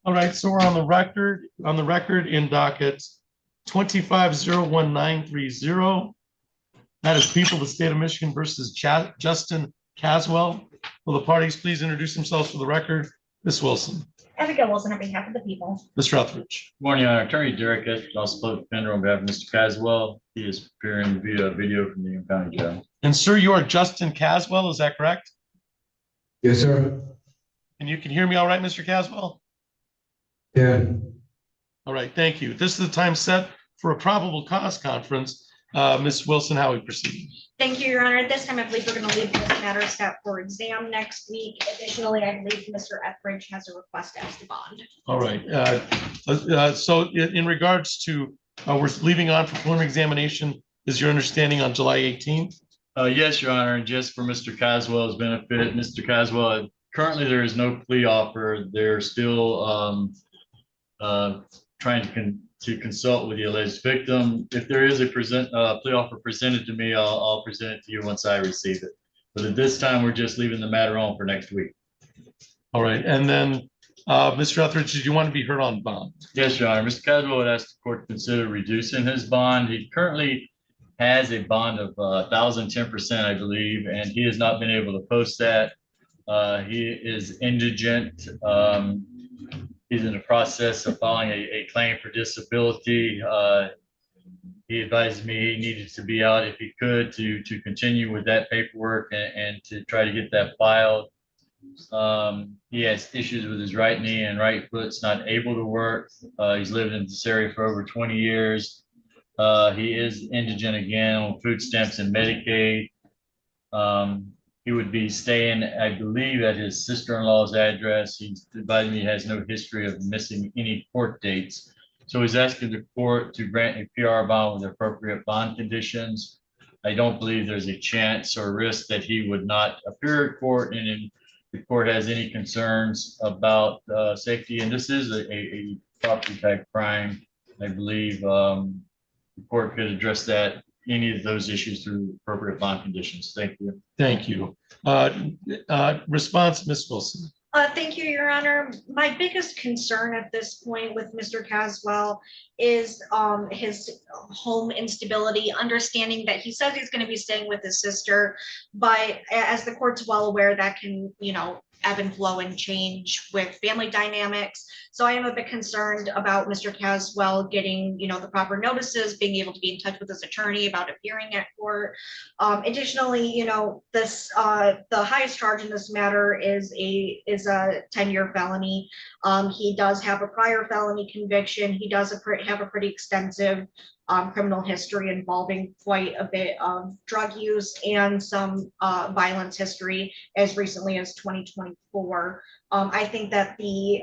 All right, so we're on the record in docket 2501930. That is People of the State of Michigan versus Justin Caswell. Will the parties please introduce themselves for the record? Ms. Wilson. Abigail Wilson on behalf of the people. Mr. Etheridge. Good morning, Your Honor. Attorney Derek Estes, also public defender on behalf of Mr. Caswell. He is appearing via video from the Union County Jail. And sir, you are Justin Caswell, is that correct? Yes, sir. And you can hear me all right, Mr. Caswell? Yeah. All right, thank you. This is the time set for a probable cause conference. Ms. Wilson, how we proceed? Thank you, Your Honor. At this time, I believe we're going to leave this matter set for exam next week. Additionally, I believe Mr. Etheridge has a request as to bond. All right. So in regards to, we're leaving on for preliminary examination, is your understanding on July 18th? Yes, Your Honor, and just for Mr. Caswell's benefit, Mr. Caswell, currently there is no plea offer. They're still trying to consult with the alleged victim. If there is a plea offer presented to me, I'll present it to you once I receive it. But at this time, we're just leaving the matter on for next week. All right, and then Mr. Etheridge, did you want to be heard on bond? Yes, Your Honor. Mr. Caswell would ask the court to consider reducing his bond. He currently has a bond of 1,010%, I believe, and he has not been able to post that. He is indigent. He's in the process of filing a claim for disability. He advised me he needed to be out if he could to continue with that paperwork and to try to get that filed. He has issues with his right knee and right foot's not able to work. He's lived in this area for over 20 years. He is indigent again on food stamps and Medicaid. He would be staying, I believe, at his sister-in-law's address. He's advised me he has no history of missing any court dates. So he's asking the court to grant a PR bond with appropriate bond conditions. I don't believe there's a chance or risk that he would not appear at court, and if the court has any concerns about safety, and this is a property type crime, I believe the court could address that, any of those issues through appropriate bond conditions. Thank you. Thank you. Response, Ms. Wilson. Thank you, Your Honor. My biggest concern at this point with Mr. Caswell is his home instability, understanding that he says he's going to be staying with his sister, but as the court's well aware, that can, ebb and flow and change with family dynamics. So I am a bit concerned about Mr. Caswell getting, the proper notices, being able to be in touch with his attorney about appearing at court. Additionally, this the highest charge in this matter is a 10-year felony. He does have a prior felony conviction. He does have a pretty extensive criminal history involving quite a bit of drug use and some violence history as recently as 2024. I think that the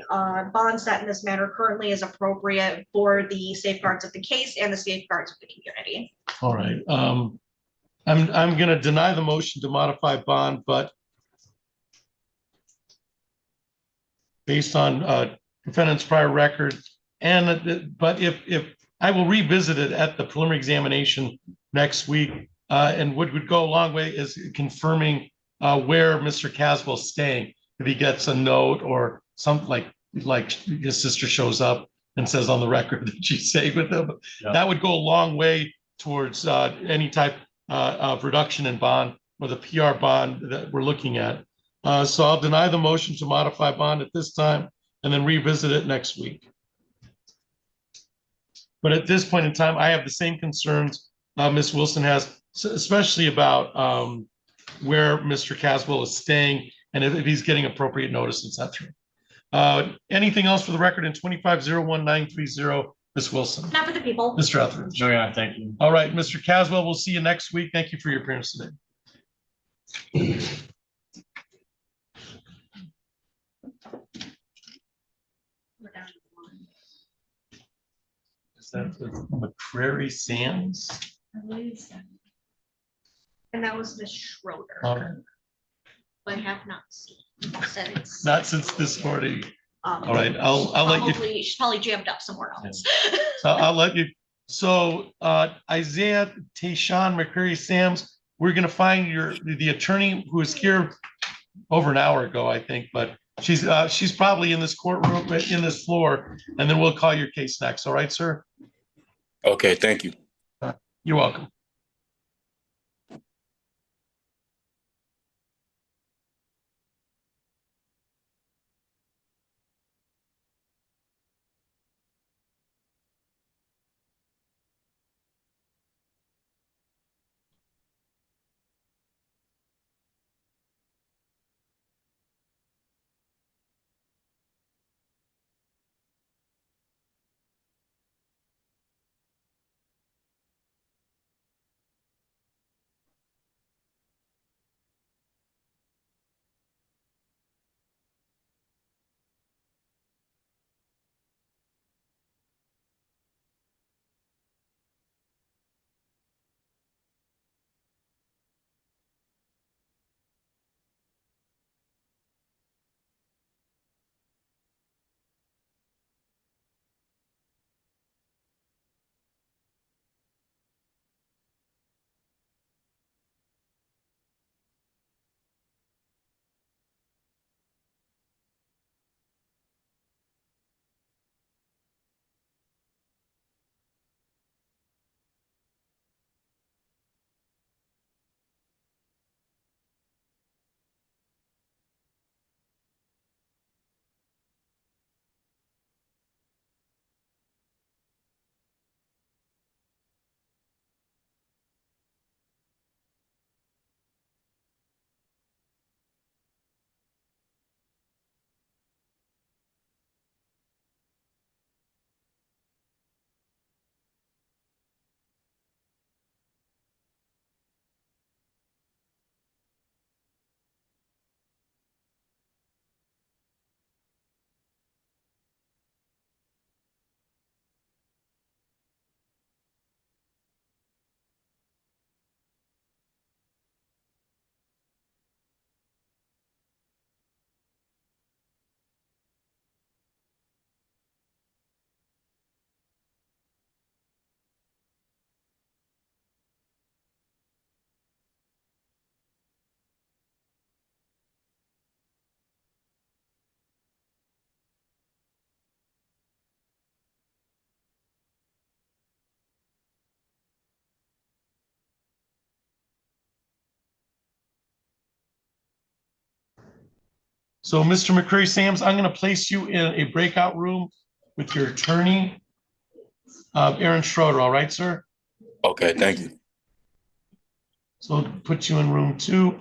bond set in this matter currently is appropriate for the safeguards of the case and the safeguards of the community. All right. I'm going to deny the motion to modify bond, but based on defendant's prior record, but if I will revisit it at the preliminary examination next week, and would go a long way is confirming where Mr. Caswell's staying. If he gets a note or something like his sister shows up and says on the record that she stayed with him, Yeah. That would go a long way towards any type of reduction in bond or the PR bond that we're looking at. So I'll deny the motion to modify bond at this time and then revisit it next week. But at this point in time, I have the same concerns Ms. Wilson has, especially about where Mr. Caswell is staying and if he's getting appropriate notice, et cetera. Anything else for the record in 2501930, Ms. Wilson? Not for the people. Mr. Etheridge? No, yeah, thank you. All right, Mr. Caswell, we'll see you next week. Thank you for your appearance today. Is that the McCrary Sands? And that was Miss Schroeder. All right. But I have not seen since. Not since this morning. All right, I'll let you. She's probably jammed up somewhere else. So I'll let you. So Isaiah Tayshawn McCreary Sams, we're gonna find the attorney who was here over an hour ago, I think, but she's probably in this courtroom, in this floor, and then we'll call your case next. All right, sir? Okay, thank you. You're welcome. So, Mr. McCreary Sams, I'm going to place you in a breakout room with your attorney, Aaron Schroeder. All right, sir? Okay, thank you. So put you in room 2.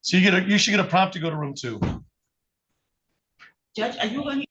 So you should get a prompt to go to room 2. Judge, are you going to?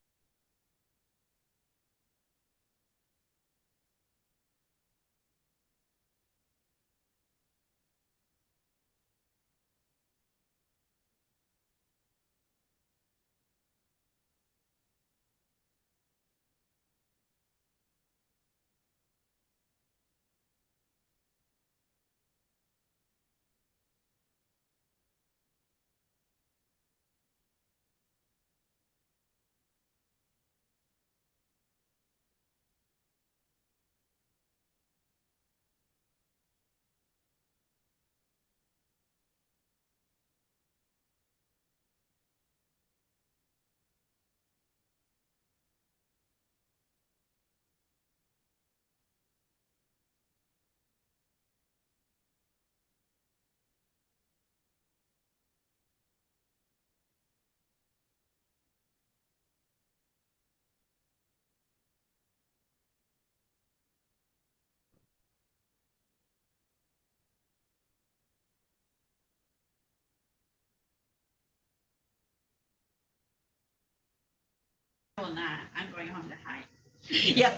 Well, not, I'm going home to hide. Yeah.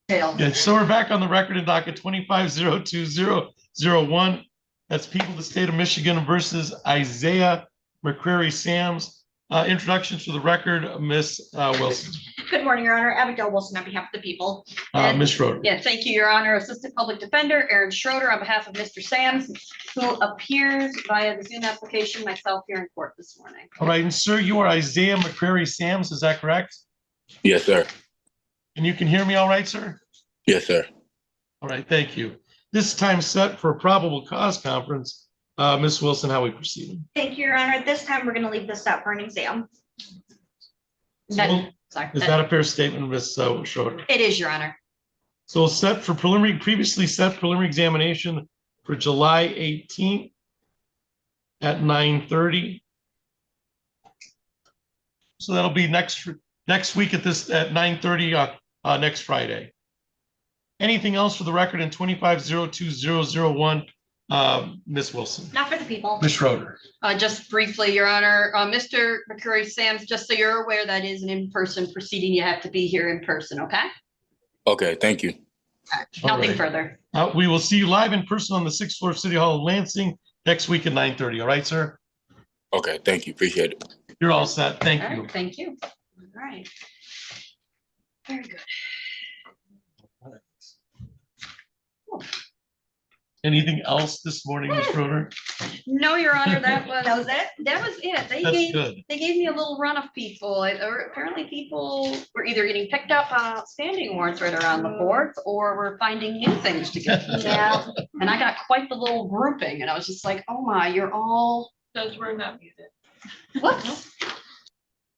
Tail. Yeah, so we're back on the record in docket 25020001. That's People of the State of Michigan versus Isaiah McCrary Sams. Introductions for the record, Miss Wilson. Good morning, Your Honor. Abigail Wilson on behalf of the people. Ms. Schroeder. Yeah, thank you, Your Honor. Assistant Public Defender Aaron Schroeder on behalf of Mr. Sams, who appears via the Zoom application, myself here in court this morning. All right, and sir, you are Isaiah McCrary Sams, is that correct? Yes, sir. And you can hear me all right, sir? Yes, sir. All right, thank you. This time set for a probable cause conference. Ms. Wilson, how are we proceeding? Thank you, Your Honor. This time, we're going to leave this out for an exam. So, Sorry. is that a fair statement, Ms. Schroeder? It is, Your Honor. So set for previously set preliminary examination for July 18th at 9:30. So that'll be next week at 9:30 next Friday. Anything else for the record in 25020001, Ms. Wilson? Not for the people. Ms. Schroeder. Just briefly, Your Honor, Mr. McCurry Sams, just so you're aware, that is an in-person proceeding. You have to be here in person, okay? Okay, thank you. Nothing right. further. We will see you live in person on the 6th floor of City Hall of Lansing next week at 9:30. All right, sir? Okay, thank you. Appreciate it. You're all set. Thank All you. right, thank you. All right. Very good. Anything else this morning, Ms. Schroeder? No, Your Honor, that was it? That was it. That's good. They gave me a little run of people. Apparently people were either getting picked up on outstanding warrants right around the fourth, or were finding new things to get. Yeah. And I got quite the little grouping, and I was just like, oh my, you're all. Those were not muted. What?